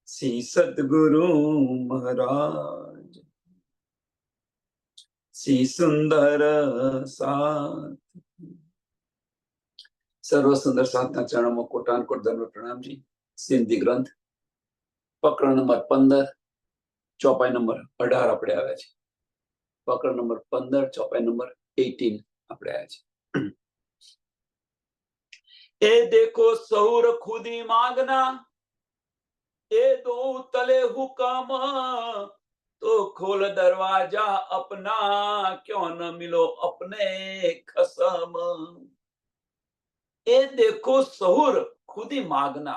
શ્રી સદગુરુ મહારાજ શ્રી સુંદર સાથ સર્વ સુંદર સાધના ચરણોમાં કોટાનકોટ ધર્મ પ્રણામજી. સિંધી ગ્રંથ પ્રકરણ નંબર 15 ચોપાઈ નંબર 18 આપણે આવ્યા છે. પ્રકરણ નંબર 15 ચોપાઈ નંબર 18 આપણે આવ્યા છે. એ દેખો સૌર ખુદી માંગના એ દો તલે હુકમ तो खोल दरवाजा अपना क्यों न मिलो अपने खसम. ए देखो सहुर खुदी मांगना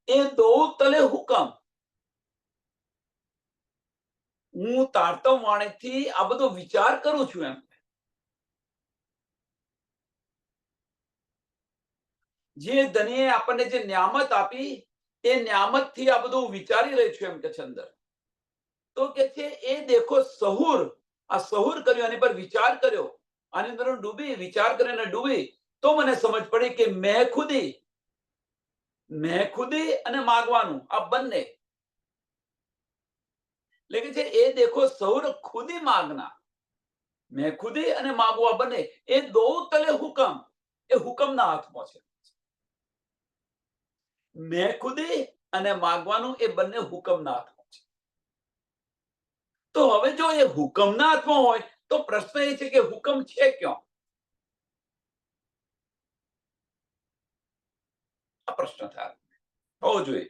એ દો તલે હુકમ. હું તારતમ વાણીથી આ બધો વિચાર કરું છું. એમ જે ધણીએ આપણને જે નિયામત આપી એ નિયામત થી આ બધું વિચારી રહી છું એમ કે છે અંદર. તો કે છે એ દેખો સહુર, આ સહુર કર્યો, આની પર વિચાર કર્યો, આની અંદર ડૂબી, વિચાર કરીને ડૂબી, તો મને સમજ પડી કે મેં ખુદી અને માગવાનું આ બંને. એટલે કે છે એ દેખો સહુર ખુદી માગના, મેં ખુદી અને માગવા બંને એ દો તલે હુકમ, એ હુકમના હાથમાં છે. મેં ખુદી અને માગવાનું એ બંને હુકમના હાથમાં છે. તો હવે જો એ હુકમના હાથમાં હોય તો પ્રશ્ન એ છે કે હુકમ છે ક્યાં? આ પ્રશ્ન થાય હોવો જોઈએ.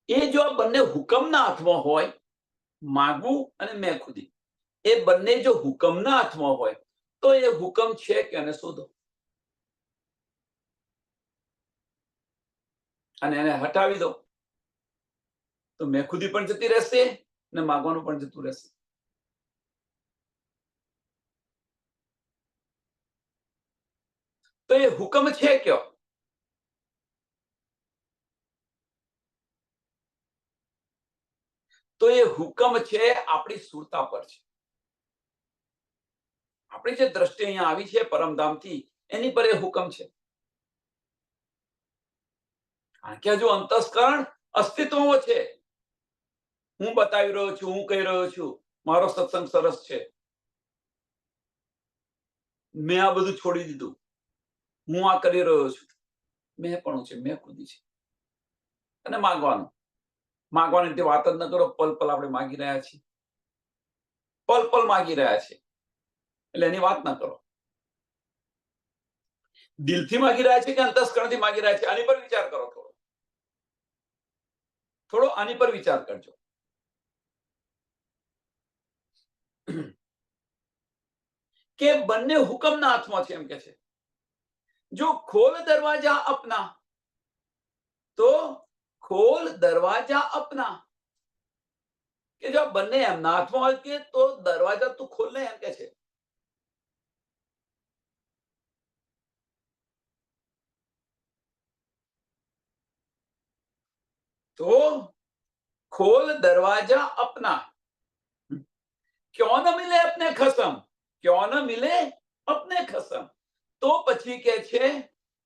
એ જો આ બંને હુકમના હાથમાં હોય, માગવું અને મેં ખુદી, એ બંને જો હુકમના હાથમાં હોય તો એ હુકમ છે કે એને શોધો અને એને હટાવી દો તો મેં ખુદી પણ જતી રહેશે ને માગવાનું પણ જતું રહેશે. તો એ હુકમ છે કયો? તો એ હુકમ છે આપણી સુરતા પર છે. આપણી જે દ્રષ્ટિ અહીંયા આવી છે પરમધામથી, એની પર એ હુકમ છે. કારણ કે હજુ અંતસ્કરણ અસ્તિત્વમાં છે. હું બતાવી રહ્યો છું, હું કહી રહ્યો છું, મારો સત્સંગ સરસ છે, મેં આ બધું છોડી દીધું, હું આ કરી રહ્યો છું, મેં પણ છે, મેં ખુદી છે. અને માગવાની વાત જ ન કરો. પલ પલ આપણે માગી રહ્યા છીએ, પલ પલ માગી રહ્યા છે, એટલે એની વાત ના કરો. દિલથી માગી રહ્યા છે કે અંતસ્કરણથી માગી રહ્યા છે, આની પર વિચાર કરો. થોડો આની પર વિચાર કરજો. કે બંને હુકમના હાથમાં છે એમ કે છે. જો ખોલ દરવાજા અપના, તો ખોલ દરવાજા અપના, કે જો બંને એમના હાથમાં હોય કે તો દરવાજા તું ખોલ ને એમ કે છે. તો खोल दरवाजा अपना क्यों न मिले अपने खसम, क्यों न मिले अपने खसम. તો પછી કે છે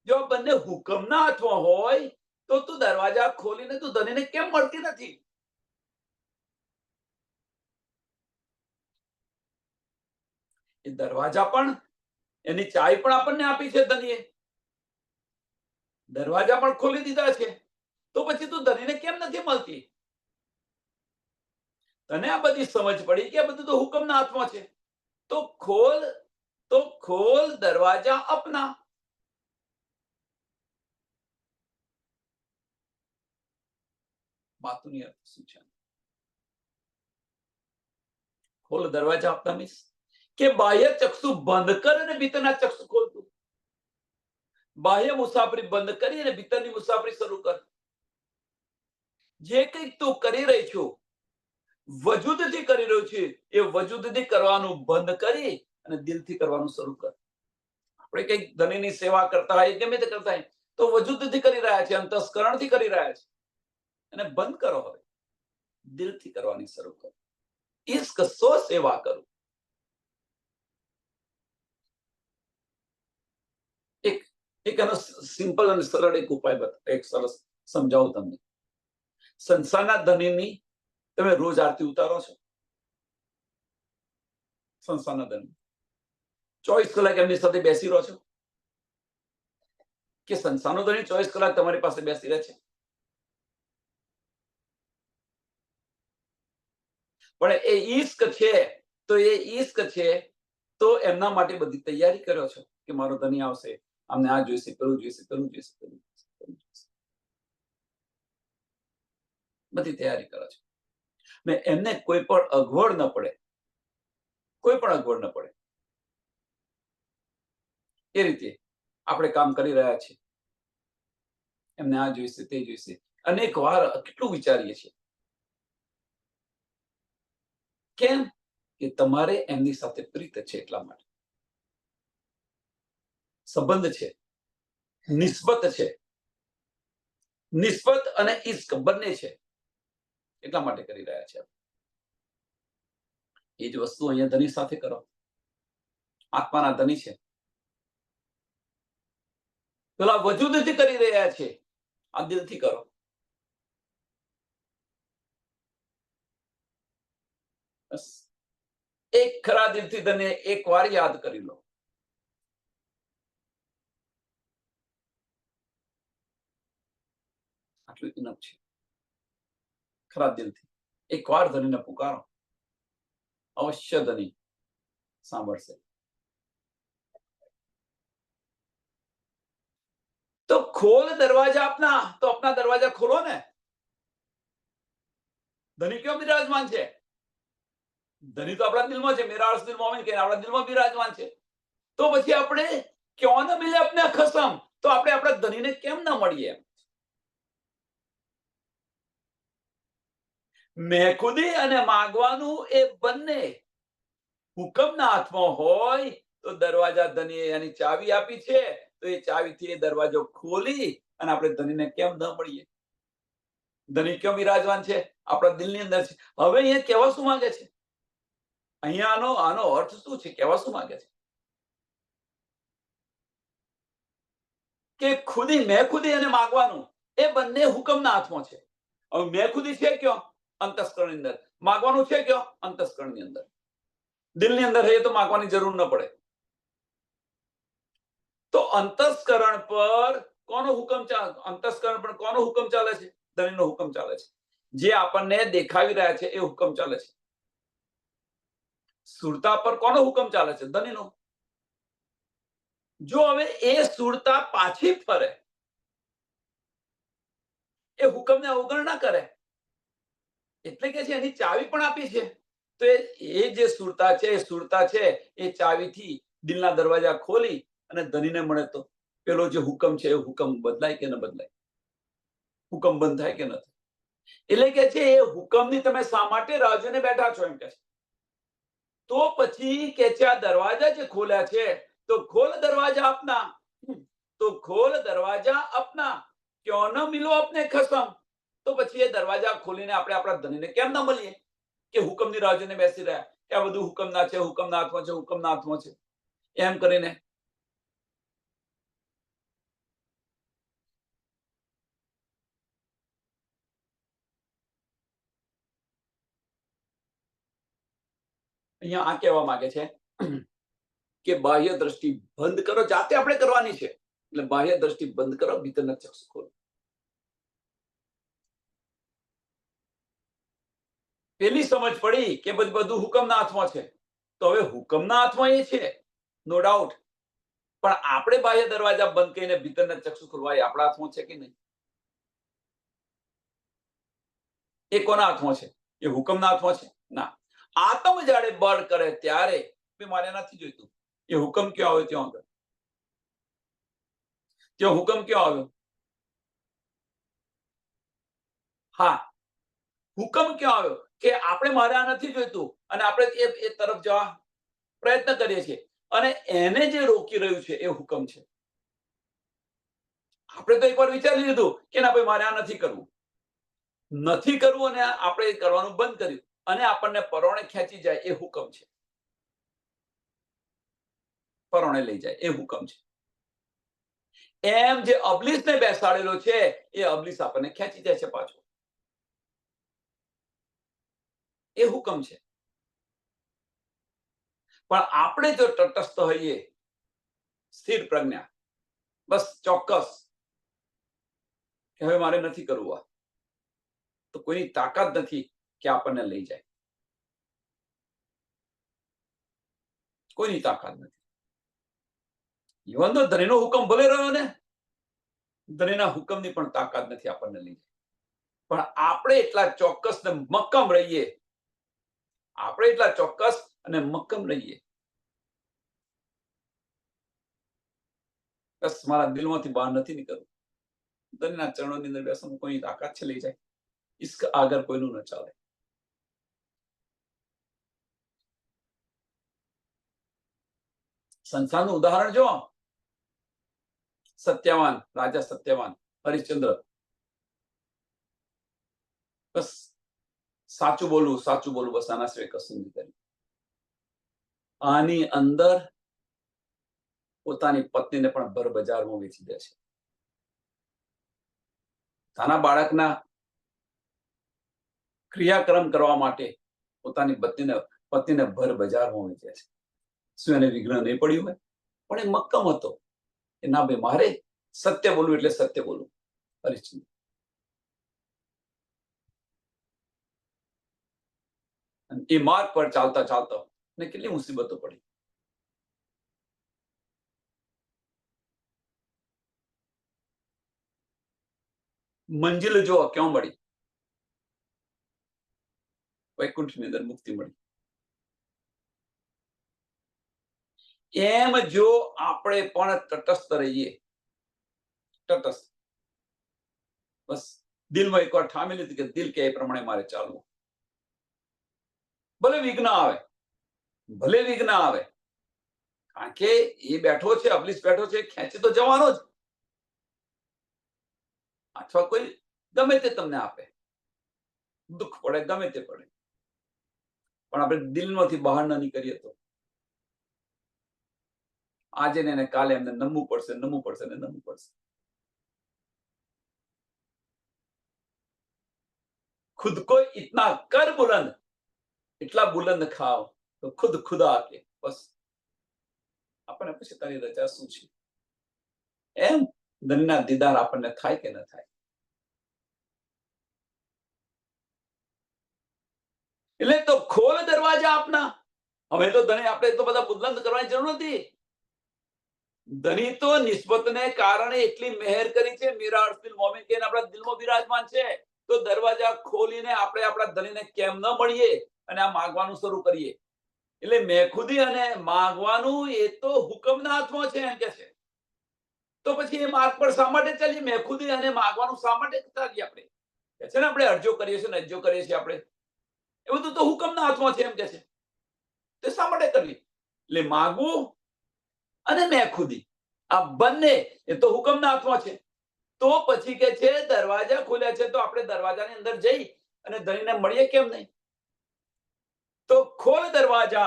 જો બંને હુકમના હાથમાં હોય તો તું દરવાજા ખોલીને તું ધણીને કેમ મળતી નથી? એ દરવાજા પણ, એની ચાવી પણ આપણને આપી છે ધણીએ, દરવાજા પણ ખોલી દીધા છે, તો પછી તું ધણીને કેમ નથી મળતી? તને આ બધી સમજ પડી કે આ બધું તો હુકમના હાથમાં છે. તો ખોલ દરવાજા અપના. વાતની અર્થ શું છે? ખોલ દરવાજા આપના મીન્સ કે બાહ્ય ચક્ષુ બંધ કર અને ભીતરના ચક્ષુ ખોલતું. બાહ્ય મુસાફરી બંધ કરી અને ભીતરની મુસાફરી શરૂ કર. જે કંઈક તું કરી રહી છું, વજૂદથી કરી રહ્યો છે, એ વજૂદથી કરવાનું બંધ કરી અને દિલથી કરવાનું શરૂ કર. આપણે કંઈક ધણીની સેવા કરતા હોય, ગમે તે કરતા હોય, તો વજૂદથી કરી રહ્યા છે, અંતસ્કરણથી કરી રહ્યા છે. અને બંધ કરો. હવે દિલથી કરવાની શરૂ કરો. ઈશ્ક સો સેવા કરો. એક એક એનો સિમ્પલ અને સરળ એક ઉપાય એક સરસ સમજાવું તમને. સંસારના ધણીની તમે રોજ આરતી ઉતારો છો? સંસારના ધણી 24 કલાક એમની સાથે બેસી રહો છો? કે સંસારનો ધણી 24 કલાક તમારી પાસે બેસી રહે છે? પણ એ ઈશ્ક છે, તો એ ઈશ્ક છે તો એમના માટે બધી તૈયારી કર્યો છો કે મારો ધણી આવશે, અમને આ જોઈશે, પેલું જોઈશે, પેલું જોઈશે, પેલું જોઈશે, પેલું જોઈશે. બધી તૈયારી કરો છો ને એમને કોઈ પણ અગવડ ન પડે, કોઈ પણ અગવડ ન પડે એ રીતે આપણે કામ કરી રહ્યા છીએ. એમને આ જોઈશે, તે જોઈશે, અનેક વાર કેટલું વિચારીએ છીએ. કેમ? કે તમારે એમની સાથે પ્રીત છે એટલા માટે. સંબંધ છે, નિસ્બત છે, નિસ્બત અને ઈશ્ક બંને છે એટલા માટે કરી રહ્યા છે. એ જ વસ્તુ અહીંયા ધણી સાથે કરો. આત્માના ધણી છે, પેલા વજૂદથી કરી રહ્યા છે, આ દિલથી કરો. બસ એક ખરા દિલથી ધને એક વાર યાદ કરી લો. આટલું ઇનફ છે. ખરા દિલથી એક વાર ધણીને પુકારો, અવશ્ય ધણી સાંભળશે. तो खोल दरवाजा अपना, तो अपना दरवाजा खोलो ने. ધણી ક્યાં બિરાજમાન છે? ધણી તો આપણા દિલમાં છે. મેરા અર્શ દિલ મોમિન કે આપણા દિલમાં બિરાજમાન છે. તો પછી આપણે ક્યાં ન મિલે આપને ખસમ, તો આપણે આપણા ધણીને કેમ ન મળીએ? મેખુદી અને માગવાનું એ બંને હુકમના હાથમાં હોય તો દરવાજા ધણીએ એની ચાવી આપી છે, તો એ ચાવીથી એ દરવાજો ખોલી અને આપણે ધણીને કેમ ન મળીએ? ધણી ક્યાં બિરાજમાન છે? આપણા દિલની અંદર છે. હવે અહીંયા કહેવા શું માંગે છે? અહીંયા આનો અર્થ શું છે? કહેવા શું માંગે છે? કે ખુદી, મેં ખુદી અને માગવાનું એ બંને હુકમના હાથમાં છે. હવે મેં ખુદી છે ક્યાં? અંતસ્કરણની અંદર. માગવાનું છે ક્યાં? અંતસ્કરણની અંદર. દિલની અંદર એ તો માગવાની જરૂર ન પડે. તો અંતસ્કરણ પર કોનો હુકમ ચાલે? અંતસ્કરણ પર કોનો હુકમ ચાલે છે? ધણીનો હુકમ ચાલે છે. જે આપણને દેખાવી રહ્યા છે એ હુકમ ચાલે છે. સુરતા પર કોનો હુકમ ચાલે છે? ધણીનો. જો હવે એ સુરતા પાછી ફરે, એ હુકમને અવગણના કરે, એટલે કે છે એની ચાવી પણ આપી છે, તો એ જે સુરતા છે, એ સુરતા છે એ ચાવીથી દિલના દરવાજા ખોલી અને ધણીને મળે તો પેલો જે હુકમ છે એ હુકમ બદલાય કે ન બદલાય? હુકમ બંધ થાય કે ન થાય? એટલે કે છે એ હુકમની તમે શા માટે રાહ જોઈને બેઠા છો? એમ કે છે. તો પછી કે છે આ દરવાજા જે ખોલ્યા છે, તો ખોલ દરવાજા આપના, તો ખોલ દરવાજા આપના, ક્यों ન મિલો આપને ખસમ. તો પછી એ દરવાજા ખોલીને આપણે આપણા ધણીને કેમ ન મળીએ? કે હુકમની રાહ જોઈને બેસી રહ્યા કે આ બધું હુકમના છે, હુકમના હાથમાં છે, હુકમના હાથમાં છે એમ કરીને. અહીંયા આ કહેવા માંગે છે કે બાહ્ય દ્રષ્ટિ બંધ કરો. જાતે આપણે કરવાની છે. એટલે બાહ્ય દ્રષ્ટિ બંધ કરો, ભીતરના ચક્ષુ ખોલો. પેલી સમજ પડી કે બધું હુકમના હાથમાં છે, તો હવે હુકમના હાથમાં એ છે, નો ડાઉટ. પણ આપણે બાહ્ય દરવાજા બંધ કરીને ભીતરના ચક્ષુ ખોલવા એ આપણા હાથમાં છે કે નહીં? એ કોના હાથમાં છે? એ હુકમના હાથમાં છે? ના. આત્મ જ્યારે બળ કરે ત્યારે મારે નથી જોઈતું. એ હુકમ ક્યાં આવ્યો? ત્યાં આગળ ત્યાં હુકમ ક્યાં આવ્યો? હા, હુકમ ક્યાં આવ્યો? કે આપણે મારે આ નથી જોઈતું અને આપણે એ તરફ જવા પ્રયત્ન કરીએ છીએ અને એને જે રોકી રહ્યું છે એ હુકમ છે. આપણે તો એકવાર વિચારી લીધું કે ના ભાઈ મારે આ નથી કરવું, નથી કરવું અને આપણે કરવાનું બંધ કર્યું અને આપણને પરોણે ખેંચી જાય એ હુકમ છે. પરોણે લઈ જાય એ હુકમ છે. એમ જે અબલીસને બેસાડેલો છે એ અબલીસ આપણને ખેંચી જાય છે પાછો. એ હુકમ છે. પણ આપણે જો તટસ્થ હોઈએ, સ્થિર પ્રજ્ઞા, બસ ચોક્કસ કે હવે મારે નથી કરવું, આ તો કોઈની તાકાત નથી કે આપણને લઈ જાય. કોઈની તાકાત નથી. ઇવન તો ધણીનો હુકમ ભલે રહ્યો ને, ધણીના હુકમની પણ તાકાત નથી આપણને લઈ જાય. પણ આપણે એટલા ચોક્કસ ને મક્કમ રહીએ, આપણે એટલા ચોક્કસ અને મક્કમ રહીએ, બસ મારા દિલમાંથી બહાર નથી નીકળવું, ધણીના ચરણોની અંદર બેસવાનું કોઈ તાકાત છે લઈ જાય? ઇશ્ક આગળ કોઈનું ન ચાલે. સંસારનું ઉદાહરણ જો, સત્યવાન રાજા, સત્યવાન હરિશ્ચંદ્ર, બસ સાચું બોલવું, બસ આના સિવાય કશું નહીં કર્યું. આની અંદર પોતાની પત્નીને પણ ભર બજારમાં વેચી દે છે. નાના બાળકના ક્રિયાક્રમ કરવા માટે પોતાની પત્નીને ભર બજારમાં વેચે છે. શું એને વિઘ્ન નહીં પડ્યું હોય? પણ એ મક્કમ હતો કે ના ભાઈ, મારે સત્ય બોલવું એટલે સત્ય બોલવું. હરિશ્ચંદ્ર એ માર્ગ પર ચાલતા ચાલતા ને કેટલી મુસીબતો પડી. મંજિલ જો ક્યાં મળી? વૈકુંઠની અંદર મુક્તિ મળી. એમ જો આપણે પણ તટસ્થ રહીએ, તટસ્થ, બસ દિલમાં એકવાર ઠામી લીધી કે દિલ કે એ પ્રમાણે મારે ચાલવું. ભલે વિઘ્ન આવે, કારણ કે એ બેઠો છે, અબલીસ બેઠો છે, ખેંચી તો જવાનો જ. અથવા કોઈ ગમે તે તમને આપે, દુઃખ પડે, ગમે તે પડે, પણ આપણે દિલમાંથી બહાર ન નીકળીએ તો આજે ને કાલે એમને નમવું પડશે. खुद को इतना कर बुलंद, એટલા બુલંદ ખાઓ તો ખુદ ખુદા કે બસ આપણને પછી તારી રજા શું છે? એમ ધનના દીદાર આપણને થાય કે ન થાય? એટલે તો ખોલ દરવાજા આપના. હવે તો ધણી આપણે તો બધા બુલંદ કરવાની જરૂર નથી. ધણી તો નિસ્બતને કારણે એટલી મહેર કરી છે, મીરા અર્શિલ મોમિન કે આપણા દિલમાં બિરાજમાન છે. તો દરવાજા ખોલીને આપણે આપણા ધણીને કેમ ન મળીએ અને આ માગવાનું શરૂ કરીએ? એટલે મેખુદી અને માગવાનું એ તો હુકમના હાથમાં છે એમ કે છે. તો પછી એ માર્ગ પર શા માટે ચાલીએ? મેખુદી અને માગવાનું શા માટે ચાલીએ? આપણે કે છે ને, આપણે અરજો કરીએ છીએ ને અરજો કરીએ છીએ, આપણે એ બધું તો હુકમના હાથમાં છે એમ કે છે. તે શા માટે કરવી? એટલે માગવું અને મેખુદી આ બંને એ તો હુકમના હાથમાં છે. તો પછી કે છે દરવાજા ખુલ્યા છે, તો આપણે દરવાજાની અંદર જઈ અને ધણીને મળીએ કેમ નહીં? तो खोल दरवाजा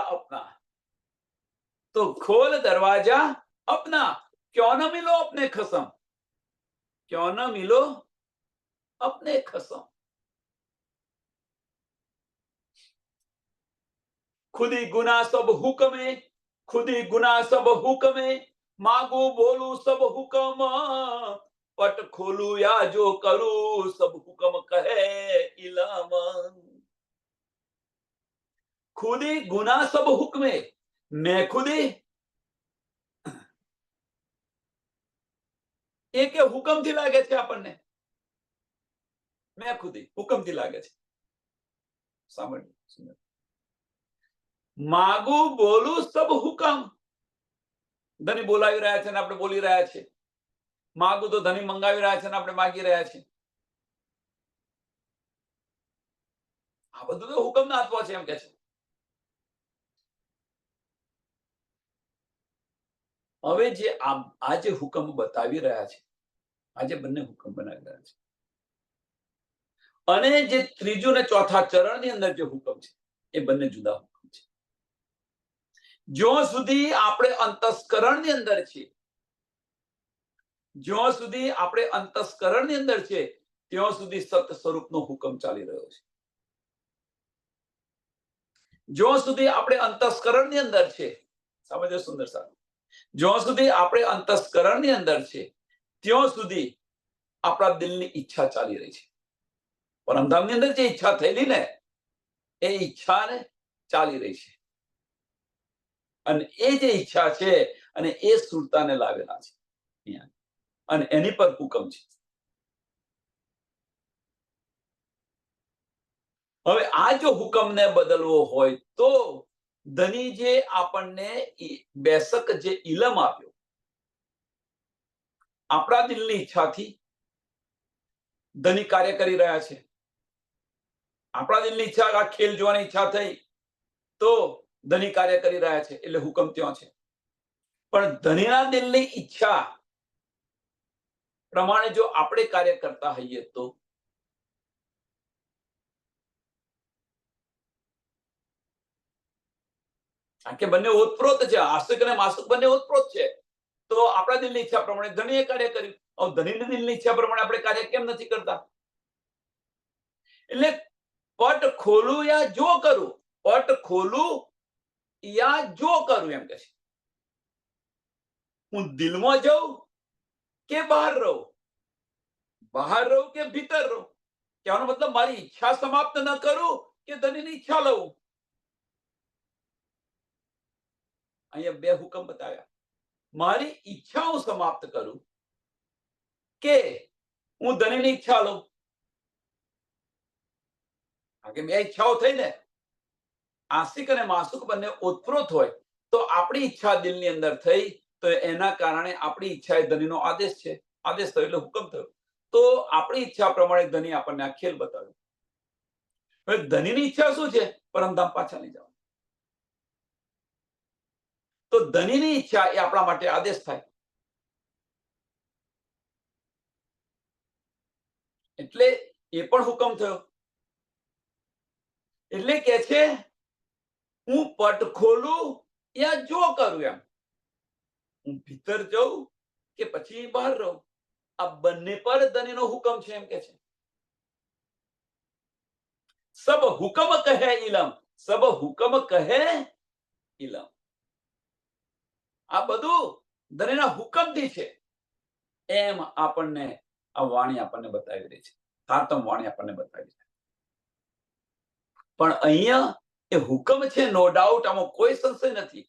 अपना, क्यों न मिलो अपने खसम, खुदी गुना सब हुक्मे, मांगू बोलू सब हुक्म, पट खोलू या जो करू सब हुक्म कहे इलाम. खुदी गुना सब हुक्मे, मैं खुदी એ કે હુકમથી લાગે છે આપણને, મેં ખુદી હુકમથી લાગે છે. સાંભળ્યું? માગું બોલું સબ હુકમ. ધણી બોલાવી રહ્યા છે ને આપણે બોલી રહ્યા છીએ. માગું તો ધણી મંગાવી રહ્યા છે ને આપણે માગી રહ્યા છીએ. આ બધું તો હુકમના હાથમાં છે એમ કે છે. હવે જે આ જે હુકમ બતાવી રહ્યા છે, આજે બંને હુકમ બનાવી રહ્યા છે. અને જે ત્રીજું ને ચોથા ચરણની અંદર જે હુકમ છે એ બંને જુદા હુકમ છે. જ્યાં સુધી આપણે અંતસ્કરણની અંદર છીએ, જ્યાં સુધી આપણે અંતસ્કરણની અંદર છે, ત્યાં સુધી સત સ્વરૂપનો હુકમ ચાલી રહ્યો છે. જ્યાં સુધી આપણે અંતસ્કરણની અંદર છે, સમજો સુંદર સાહેબ, જ્યાં સુધી આપણે અંતસ્કરણની અંદર છે ત્યાં સુધી આપણા દિલની ઈચ્છા ચાલી રહી છે. પરમધામની અંદર જે ઈચ્છા થયેલી ને એ ઈચ્છાને ચાલી રહી છે, અને એ જે ઈચ્છા છે અને એ સુરતાને લાવેલા છે અહીંયા, અને એની પર હુકમ છે. હવે આ જો હુકમને બદલવો હોય તો ધની જે આપણને બેસક જે ઇલમ આપ્યો, આપણા દિલની ઈચ્છાથી ધની કાર્ય કરી રહ્યા છે. આપણા દિલની ઈચ્છા, આ ખેલ જોવાની ઈચ્છા થઈ તો ધની કાર્ય કરી રહ્યા છે, એટલે હુકમ ત્યાં છે. પણ ધનીના દિલની ઈચ્છા પ્રમાણે જો આપણે કાર્ય કરતા હોઈએ તો કારણ કે બંને ઓતપ્રોત છે, આસ્તિક અને માસુક બંને ઓતપ્રોત છે. તો આપણા દિલની ઈચ્છા પ્રમાણે ધણીએ કાર્ય કર્યું. હવે ધણીની દિલની ઈચ્છા પ્રમાણે આપણે કાર્ય કેમ નથી કરતા? એટલે પટ ખોલું યા જો કરું, પટ ખોલું યા જો કરું એમ કે છે. હું દિલમાં જાઉં કે બહાર રહું, બહાર રહું કે ભીતર રહું. કહેવાનો મતલબ મારી ઈચ્છા સમાપ્ત ન કરું કે ધણીની ઈચ્છા લઉં. અહીંયા બે હુકમ બતાવ્યા. મારી ઈચ્છા હું સમાપ્ત કરું કે હું ધણીની ઈચ્છા લઉં. કારણ કે બે ઈચ્છાઓ થઈ ને, આસ્તિક અને માસુક બંને ઓતપ્રોત હોય તો આપણી ઈચ્છા દિલની અંદર થઈ તો એના કારણે આપણી ઈચ્છા એ ધણીનો આદેશ છે, આદેશ થયો એટલે હુકમ થયો. તો આપણી ઈચ્છા પ્રમાણે ધણી આપણને આ ખેલ બતાવ્યો. હવે ધણીની ઈચ્છા શું છે? પરમધામ પાછા લઈ જવા. તો ધણીની ઈચ્છા એ આપણા માટે આદેશ થાય. એટલે એ પણ હુકમ થયો. એટલે કે છે હું પટ ખોલું યા જો કરું એમ, હું ભીતર જાઉં કે પછી બહાર રહું, આ બંને પર ધણીનો હુકમ છે એમ કે છે. સબ હુકમ કહે ઇલમ, સબ હુકમ કહે ઇલમ. આ બધું ધણીના હુકમથી છે એમ આપણને આ વાણી આપણને બતાવી રહી છે, સાતમ વાણી આપણને બતાવી છે. પણ અહીંયા એ હુકમ છે, નો ડાઉટ, આમાં કોઈ સંશય નથી.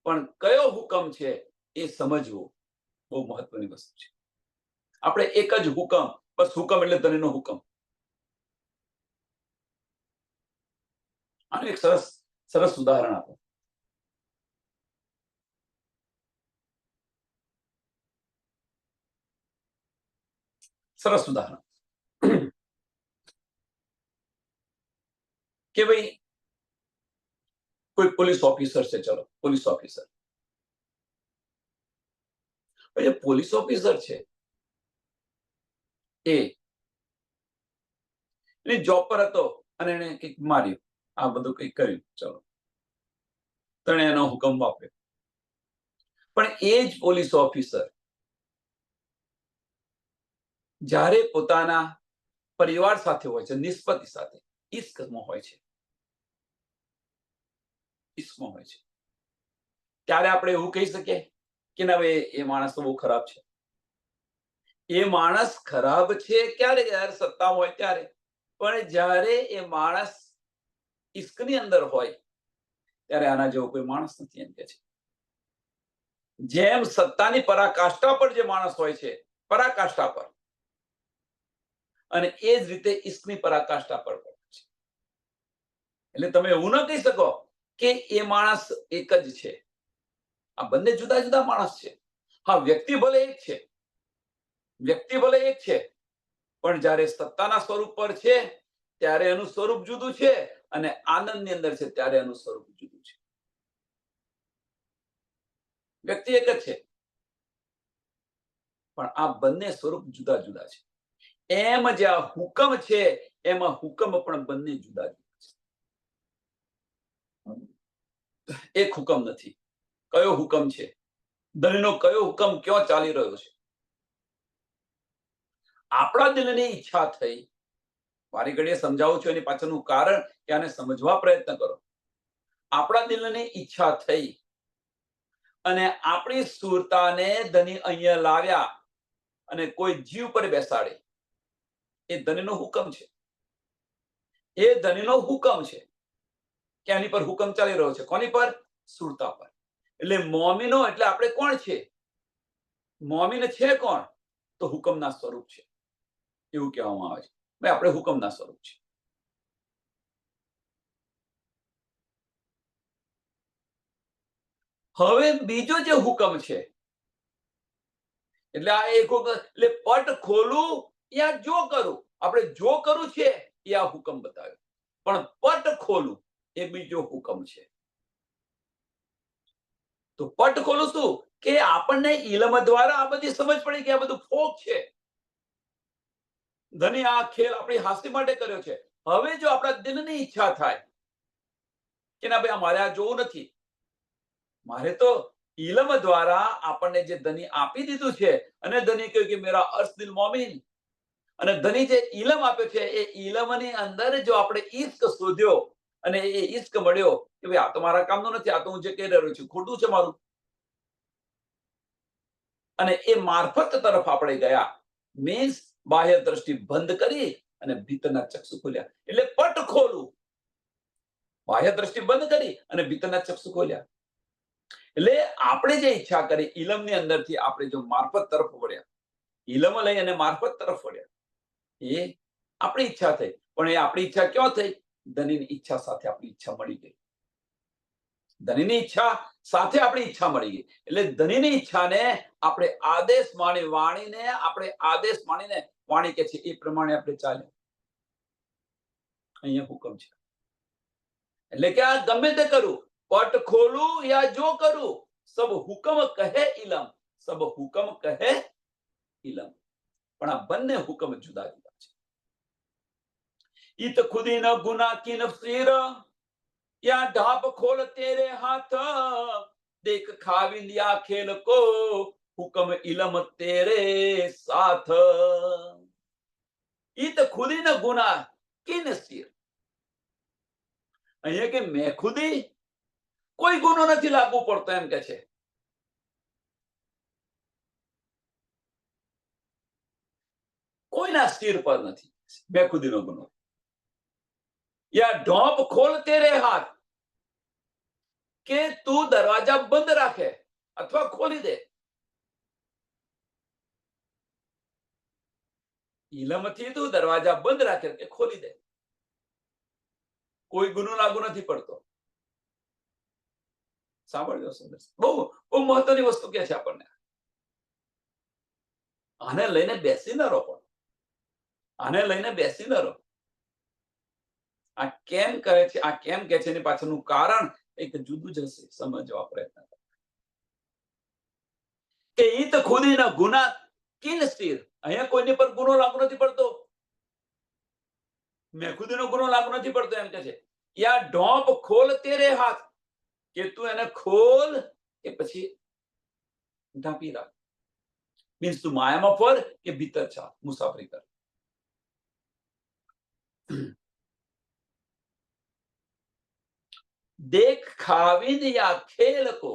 પણ કયો હુકમ છે એ સમજવું બહુ મહત્વની વસ્તુ છે. આપણે એક જ હુકમ, બસ હુકમ એટલે ધણીનો હુકમ. આનું એક સરસ સરસ ઉદાહરણ આપો. સરસ ઉદાહરણ કે ભાઈ કોઈ પોલીસ ઓફિસર છે, ચલો પોલીસ ઓફિસર. જે પોલીસ ઓફિસર છે એ જોબ પર હતો અને એને કંઈક માર્યું, આ બધું કંઈક કર્યું, ચલો તણે એનો હુકમ વાપર્યો. પણ એ જ પોલીસ ઓફિસર જ્યારે પોતાના પરિવાર સાથે હોય છે, નિષ્પતિ સાથે ઇશ્કમાં હોય છે, ઇશ્કમાં હોય છે, ત્યારે આપણે એવું કહી શકીએ કે ના ભાઈ એ માણસ તો બહુ ખરાબ છે. એ માણસ ખરાબ છે ક્યારે? જ્યારે સત્તા હોય ત્યારે. પણ જ્યારે એ માણસ ઇશ્કની અંદર હોય ત્યારે આના જેવો કોઈ માણસ નથી એમ કે છે. જેમ સત્તાની પરાકાષ્ઠા પર જે માણસ હોય છે, પરાકાષ્ઠા પર, અને એ જ રીતે ઇશ્કની પરાકાષ્ઠા પર હોય છે. એટલે તમે એવું ન કહી શકો કે એ માણસ એક જ છે. આ બંને જુદા જુદા માણસ છે. હા, વ્યક્તિ ભલે એક છે, વ્યક્તિ ભલે એક છે, પણ જ્યારે સત્તાના સ્વરૂપ પર છે ત્યારે એનું સ્વરૂપ જુદું છે, અને આનંદની અંદર છે ત્યારે એનું સ્વરૂપ જુદું છે. વ્યક્તિ એક જ છે, પણ આ બંને સ્વરૂપ જુદા જુદા છે. એમ જે આ હુકમ છે એમાં હુકમ પણ બંને જુદા જુદા છે. એક હુકમ નથી. કયો હુકમ છે? ધણીનો કયો હુકમ ક્યાં ચાલી રહ્યો છે? આપણા દિલની ઈચ્છા થઈ. વારી ઘડીએ સમજાવું છું એની પાછળનું કારણ કે આને સમજવા પ્રયત્ન કરો. આપણા દિલની ઈચ્છા થઈ અને આપણી સુરતાને ધણી અહીંયા લાવ્યા અને કોઈ જીવ પર બેસાડી. એ ધણીનો હુકમ છે. એ ધણીનો હુકમ છે કે આની પર હુકમ ચાલી રહ્યો છે. કોની પર? સુરતા પર. એટલે મોમીનો એટલે આપણે કોણ છે? મોમીન છે કોણ? તો હુકમના સ્વરૂપ છે એવું કહેવામાં આવે છે. ભાઈ આપણે હુકમના સ્વરૂપ છે. હવે બીજો જે હુકમ છે એટલે આ એક હુકમ એટલે પટ ખોલું યા જો કરું. આપણે જો કરું છે એ આ હુકમ બતાવ્યો, પણ પટ ખોલું એ બીજો હુકમ છે. તો પટ ખોલું શું કે આપણને ઇલમ દ્વારા આ બધી સમજ પડી કે આ બધું ફોક છે. ધણી આ ખેલ આપણી હાસ્ય માટે કર્યો છે. હવે જો આપણા દિલની ઈચ્છા થાય કે ના ભાઈ મારે આ જોવું નથી, મારે તો ઇલમ દ્વારા આપણને જે ધણી આપી દીધું છે અને ધણી કહ્યું કે મેરા અર્શ દિલ મોમીન, અને ધણી જે ઇલમ આપ્યો છે એ ઇલમની અંદર જો આપણે ઈશ્ક શોધ્યો અને એ ઈશ્ક મળ્યો કે ભાઈ આ તો મારા કામનું નથી, આ તો હું જે કહી રહ્યો છું ખોટું છે મારું, અને એ મારફત તરફ આપણે ગયા. મીન્સ બાહ્ય દ્રષ્ટિ બંધ કરી અને ભીતરના ચક્ષુ ખોલ્યા. એટલે પટ ખોલું, બાહ્ય દ્રષ્ટિ બંધ કરી અને ભીતરના ચક્ષુ ખોલ્યા. એટલે આપણે જે ઈચ્છા કરી ઇલમની અંદરથી આપણે જો મારફત તરફ વળ્યા, ઇલમ લઈ અને મારફત તરફ વળ્યા, એ આપણી ઈચ્છા થઈ. પણ એ આપણી ઈચ્છા ક્યાં થઈ? ધણીની ઈચ્છા સાથે આપણી ઈચ્છા મળી ગઈ. ધણીની ઈચ્છા સાથે આપણી ઈચ્છા મળી ગઈ. એટલે ધણીની ઈચ્છાને આપણે આદેશ માની વાણીને આપણે આદેશ માનીને વાણી કે છે એ પ્રમાણે આપણે ચાલ્યા. અહીંયા હુકમ છે. એટલે કે આ ગમે તે કરું, પટ ખોલું યા જો કરું, સબ હુકમ કહે ઇલમ, સબ હુકમ કહે ઇલમ. પણ આ બંને હુકમ જુદા જુદા છે. ઈત ખુદી ન ગુના કી નફસીર या ढाप खोल तेरे हाथ, देख खाविंदिया खेल को हुक्म इलम तेरे साथ. ईत खुदी न गुना की नसीर. અહીંયા કે મેં ખુદી કોઈ ગુનો નથી લાગુ પડતો એમ કે છે. કોઈના સ્થિર પર નથી મેં ખુદીનો ગુનો. યા ઢોપ ખોલ તેરે હાથ, કે તું દરવાજા બંધ રાખે અથવા ખોલી દે. ઇલમથી તું દરવાજા બંધ રાખે કે ખોલી દે. કોઈ ગુનો લાગુ નથી પડતો. સાંભળજો સુંદર, બહુ બહુ મહત્વની વસ્તુ કે છે આપણને. આને લઈને બેસી ન રહો, પણ આને લઈને બેસી ન રહો. આ કેમ કહે છે, આ કેમ કે છે એની પાછળનું કારણ એક જુદું જ હશે. સમજવા પ્રયત્ન કરો કે ઈત ખુદીના ગુના કિન સ્થિર. અહીંયા કોઈની પર ગુનો લાગુ નથી પડતો, મેં ખુદીનો ગુનો લાગુ નથી પડતો એમ કે છે. યા ઢોપ ખોલ તેરે હાથ, કે તું એને ખોલ કે પછી ઢાંપી રાખ. મીન્સ તું માયામાં ફર કે ભીતર ચાલ, મુસાફરી કર. देख खाविद या खेल को,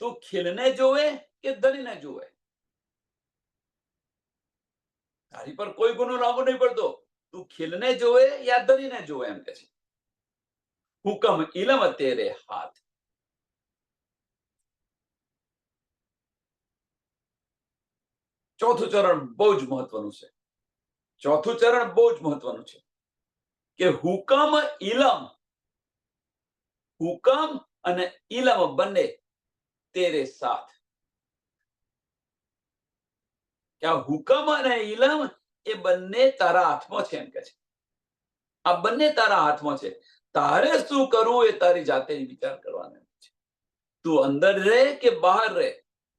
તું ખીલને જોવે કે ધણીને જોવે. તારી પર કોઈ ગુનો લાગુ નહીં પડતો, તું ખીલને જોવે યા ધણીને જોવે એમ કે છે. હુકમ ઇલમ તેરે હાથ. ચોથું ચરણ બહુ જ મહત્વનું છે. ચોથું ચરણ બહુ જ મહત્વનું છે કે હુકમ ઇલમ, હુકમ અને ઇલમ બંને તેરે સાથ. કે આ હુકમ અને ઇલમ એ બંને તારા હાથમાં છે એમ કે છે. આ બંને તારા હાથમાં છે. તારે શું કરવું એ તારી જાતે વિચાર કરવાનો છે. તું અંદર રહે કે બહાર રહે,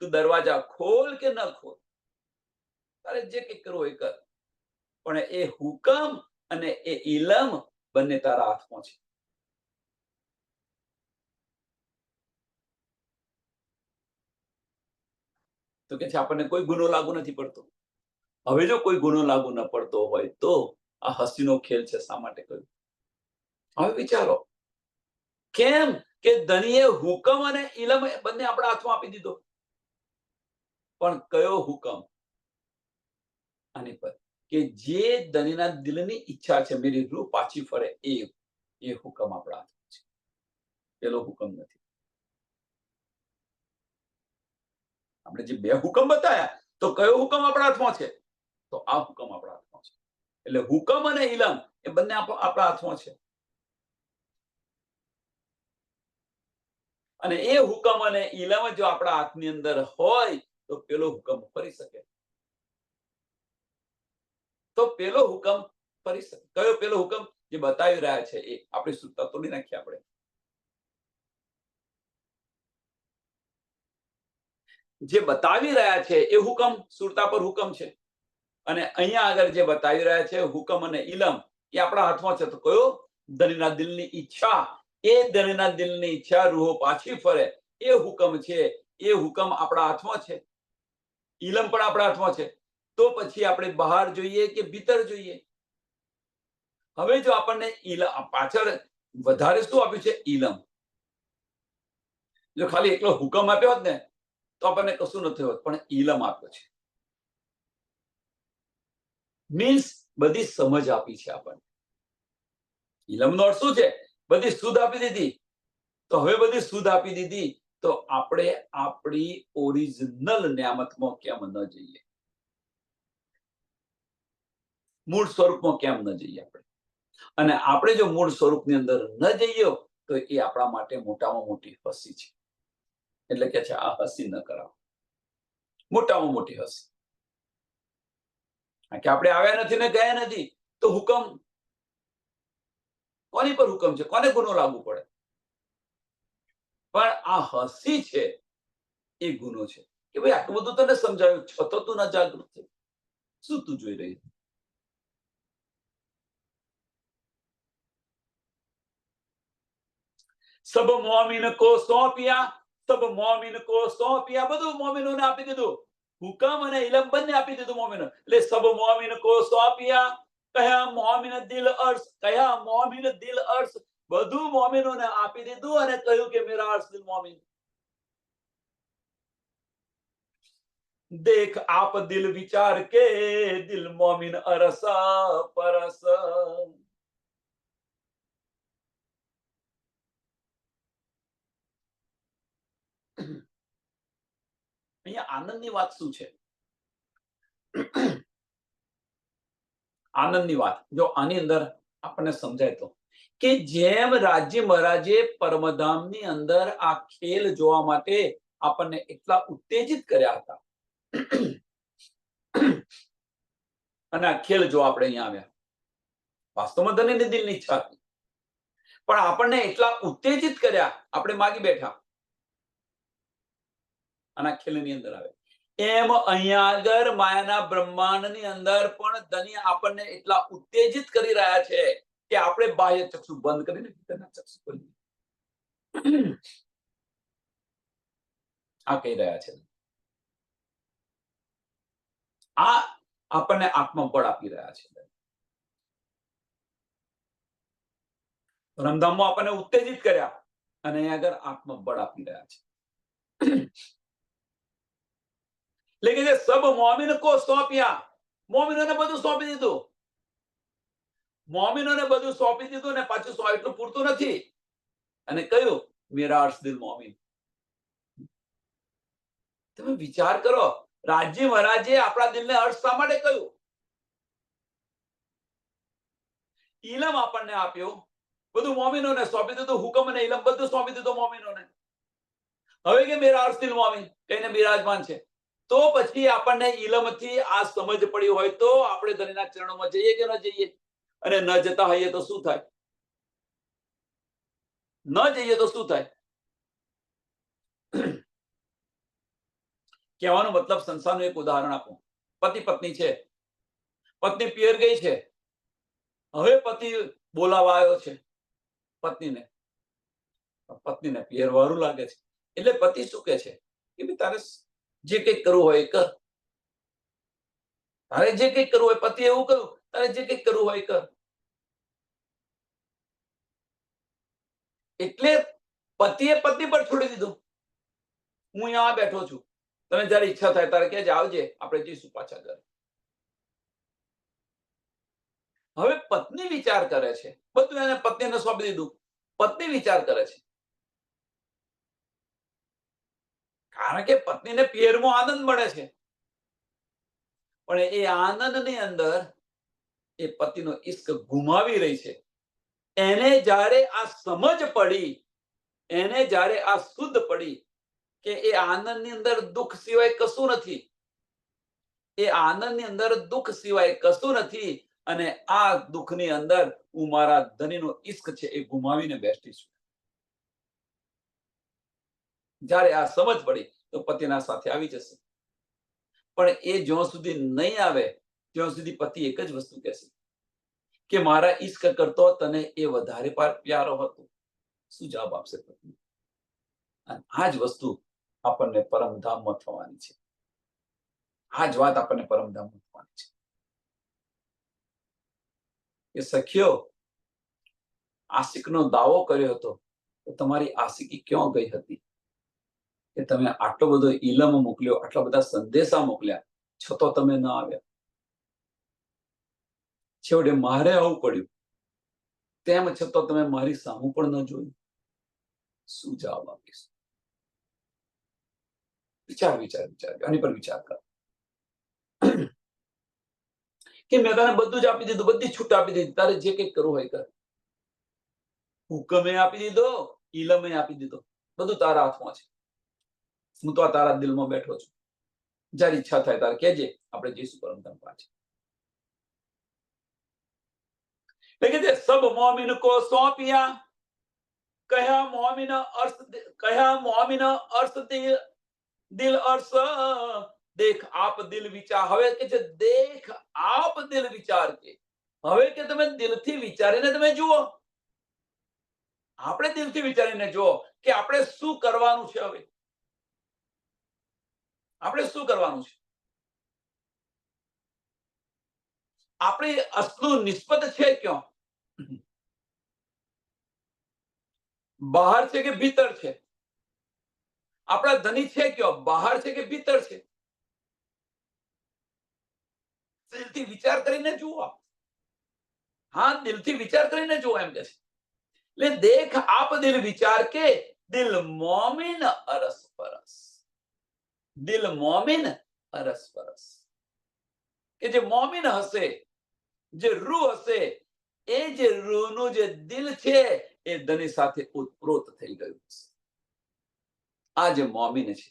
તું દરવાજા ખોલ કે ન ખોલ, તારે જે કંઈ કરવું એ કર, પણ એ હુકમ અને એ ઇલમ બંને તારા હાથમાં છે. તો કે છે આપણને કોઈ ગુનો લાગુ નથી પડતો. હવે જો કોઈ ગુનો લાગુ ન પડતો હોય તો આ હસીનો ખેલ છે શા માટે કર્યું? હવે વિચારો, કેમ કે ધણીએ હુકમ અને ઇલમ બંને આપણા હાથમાં આપી દીધો. પણ કયો હુકમ? આની પર કે જે ધણીના દિલની ઈચ્છા છે મેરી રૂહ પાછી ફરે, એ હુકમ આપણા હાથમાં છે, પેલો હુકમ નથી. આપણે જે બે હુકમ બતાવ્યા, તો કયો હુકમ આપણા હાથમાં છે? તો આ હુકમ આપણા હાથમાં છે. એટલે હુકમ અને ઇલમ એ બંને આપણા હાથમાં છે. અને એ હુકમ અને ઇલમ જો આપણા હાથની અંદર હોય તો પેલો હુકમ ફરી શકે. તો પેલો હુકમ ફરી શકે. કયો પેલો હુકમ? જે બતાવી રહ્યા છે એ આપણી સૂત્રતા તોડી નાખીએ આપણે. જે બતાવી રહ્યા છે એ હુકમ સુરતા પર હુકમ છે, અને અહીંયા આગળ જે બતાવી રહ્યા છે હુકમ અને ઇલમ એ આપણા હાથમાં છે. તો કયો? ધણીના દિલની ઈચ્છા. એ ધણીના દિલની ઈચ્છા રૂહો પાછી ફરે, એ હુકમ છે. એ હુકમ આપણા હાથમાં છે, ઇલમ પણ આપણા હાથમાં છે. તો પછી આપણે બહાર જોઈએ કે ભીતર જોઈએ? હવે જો આપણને પાછળ વધારે શું આપ્યું છે? ઇલમ. જો ખાલી એકલો હુકમ આપ્યો હોત ને તો આપણને કશું નથી હોત, પણ ઇલમ આપ્યો છે. મીન્સ બધી સમજ આપી છે આપણને. ઇલમનો અર્થ શું છે? બધી સુધ આપી દીધી. તો હવે બધી સુધ આપી દીધી તો આપણે આપણી ઓરિજિનલ નિયામતમાં કેમ ન જઈએ? મૂળ સ્વરૂપમાં કેમ ન જઈએ આપણે? અને આપણે જો મૂળ સ્વરૂપની અંદર ન જઈએ તો એ આપણા માટે મોટામાં મોટી હસી છે. એટલે કે છે આ હસી ન કરાવો. મોટામાં મોટી હસી. કે આપણે આવ્યા નથી ને ગયા નથી તો હુકમ કોની પર હુકમ છે? કોને ગુનો લાગુ પડે? પણ આ હસી છે એ ગુનો છે. કે ભાઈ આટલું બધું તને સમજાવ્યું છતાં તું ના જાગૃત થઈ. શું તું જોઈ રહી? સબ મોમિન કો સોંપ્યા, સબ મોમિન કો સોંપ્યા. બધું મોમિનોને આપી દીધું. હુકમ અને ઇલમ બંને આપી દીધું મોમિનો. એટલે સબ મોમિન કો સોંપ્યા. કયા મોમિન દિલ અર્શ, કયા મોમિન દિલ અર્શ. બધું મોમિનોને આપી દીધું અને કહ્યું કે મેરા અર્શ દિલ મોમિન. देख आप दिल विचार के दिल मोमिन अरस परस. અહીંયા આનંદની વાત શું છે? આનંદની વાત જો આની અંદર આપણને સમજાય તો કે જેમ રાજ્ય મહારાજે પરમધામની અંદર આ ખેલ જોવા માટે આપણને એટલા ઉત્તેજિત કર્યા હતા, અને આ ખેલ જો આપણે અહીંયા આવ્યા, વાસ્તવમાં ધણીની દિલની ઈચ્છા હતી, પણ આપણને એટલા ઉત્તેજિત કર્યા, આપણે માગી બેઠા અને આ ખેલની અંદર આવે. એમ અહીંયા આગળ માયાના બ્રહ્માંડની અંદર પણ ધણી આપણને એટલા ઉત્તેજિત કરી રહ્યા છે કે આપણે બાહ્ય ચક્ષુ બંધ કરીને ભીતરના ચક્ષુ ખોલીએ. આ કહી રહ્યા છે. આ આપણને આત્મબળ આપી રહ્યા છે. પરમધામમાં આપણને ઉત્તેજિત કર્યા અને અહીંયા આગળ આત્મબળ આપી રહ્યા છે. લેકિન સબ મોમિન કો સોંપ્યા. મોમિનોને બધું સોંપી દીધું. મોમિનોને બધું સોંપી દીધું ને પાછું એટલું પૂરતું નથી. અને કહ્યું મેરા અર્શ દિલ મોમિન. તમે વિચાર કરો, રાજ્ય મહારાજે આપણા દિલને અર્શ શા માટે કહ્યું? ઇલમ આપણને આપ્યો, બધું મોમિનોને સોંપી દીધું. હુકમ અને ઇલમ બધું સોંપી દીધું મોમિનોને. હવે કે મેરા અર્શ દિલ મોમિન કહીને બિરાજમાન છે. તો પછી આપણને ઇલમથી આ સમજ પડી હોય તો આપણે ધણીના ચરણોમાં જઈએ કે ન જઈએ? અને ન જતા હોઈએ તો શું થાય? ન જઈએ તો શું થાય? કહેવાનો મતલબ સંસારનું એક ઉદાહરણ આપું. પતિ પત્ની છે, પત્ની પિયર ગઈ છે, હવે પતિ બોલાવા આવ્યો છે પત્નીને, પત્નીને પિયર વાળું લાગે છે. એટલે પતિ શું કે છે કે ભાઈ તારે જે કંઈક કરવું હોય એ કર, તારે જે કંઈક કરવું હોય, પતિ એવું કહ્યું, તારે જે કંઈક કરવું હોય એ કર. એટલે પતિએ પત્ની પર છોડી દીધું. હું અહીંયા બેઠો છું, તને જયારે ઈચ્છા થાય તારે કહેજે, આવજે, આપણે જઈશું પાછા ઘરે. હવે પત્ની વિચાર કરે છે, બધું એને પત્નીને સોંપી દીધું. પત્ની વિચાર કરે છે, કારણ કે પત્નીને પિયરમાં આનંદ મળે છે, પણ એ આનંદની અંદર એ પતિનો ઈશ્ક ગુમાવી રહી છે. એને જ્યારે આ સમજ પડી, એને જ્યારે આ શુદ્ધ પડી કે એ આનંદની અંદર દુઃખ સિવાય કશું નથી, એ આનંદની અંદર દુઃખ સિવાય કશું નથી, અને આ દુઃખની અંદર હું મારા ધણીનો ઈશ્ક છે એ ગુમાવીને બેઠી છું. જ્યારે આ સમજ પડી તો પતિના સાથે આવી જશે. પણ એ જ્યાં સુધી નહીં આવે ત્યાં સુધી પતિ એક જ વસ્તુ કહેશે કે મારા ઈશ્ક કરતો તને એ વધારે પ્યારો હતો. શું જવાબ આપશે પત્ની? અને આ જ વસ્તુ આપણને પરમધામમાં થવાની છે. આ જ વાત આપણને પરમધામમાં થવાની છે કે સખીઓ, આશિકનો દાવો કર્યો હતો તો તમારી આશિકી ક્યાં ગઈ હતી કે તમે આટલો બધો ઇલમ મોકલ્યો, આટલા બધા સંદેશા મોકલ્યા, છતાં તમે ન આવ્યા. છેવટે મારે આવવું પડ્યું, તેમ છતાં તમે મારી સામું પણ ન જોયું. શું જવાબ આપીશ? વિચાર આની પર વિચાર કર કે મેં તને બધું જ આપી દીધું, બધી છૂટ આપી દીધી, તારે જે કંઈક કરવું હોય કર. હુકમે આપી દીધો, ઇલમે આપી દીધો, બધું તારા હાથમાં છે. હું તો આ તારા દિલમાં બેઠો છું, જયારે ઈચ્છા થાય તારે કહેજે, આપણે જઈશું પરમધામ પાછા. लेकिन सब मोमिन को सौंपिया, कहा मोमिन अर्थ दिल अर्थ देख आप दिल विचार. હવે કે છે દેખ આપ દિલ વિચાર કે, હવે કે તમે દિલથી વિચારીને તમે જુઓ, આપણે દિલથી વિચારીને જુઓ કે આપણે શું કરવાનું છે. હવે આપણે શું કરવાનું છે? આપણી અસલું નિસ્બત છે ક્યાં? બહાર છે કે ભીતર છે? આપણા ધણી છે ક્યાં? બહાર છે કે ભીતર છે? દિલથી વિચાર કરીને જુઓ. હા, દિલથી વિચાર કરીને જુઓ એમ કે છે. એટલે દેખ આપ દિલ વિચાર કે દિલ મોમિન અરસ પરસ. દિલ મોમિન અરસ પરસ. કે જે મોમિન હશે, જે રૂહ હશે, એ જે રૂહનું જે દિલ છે એ ધણી સાથે ઉતપ્રોત થઈ ગયું છે. આ જે મોમિન છે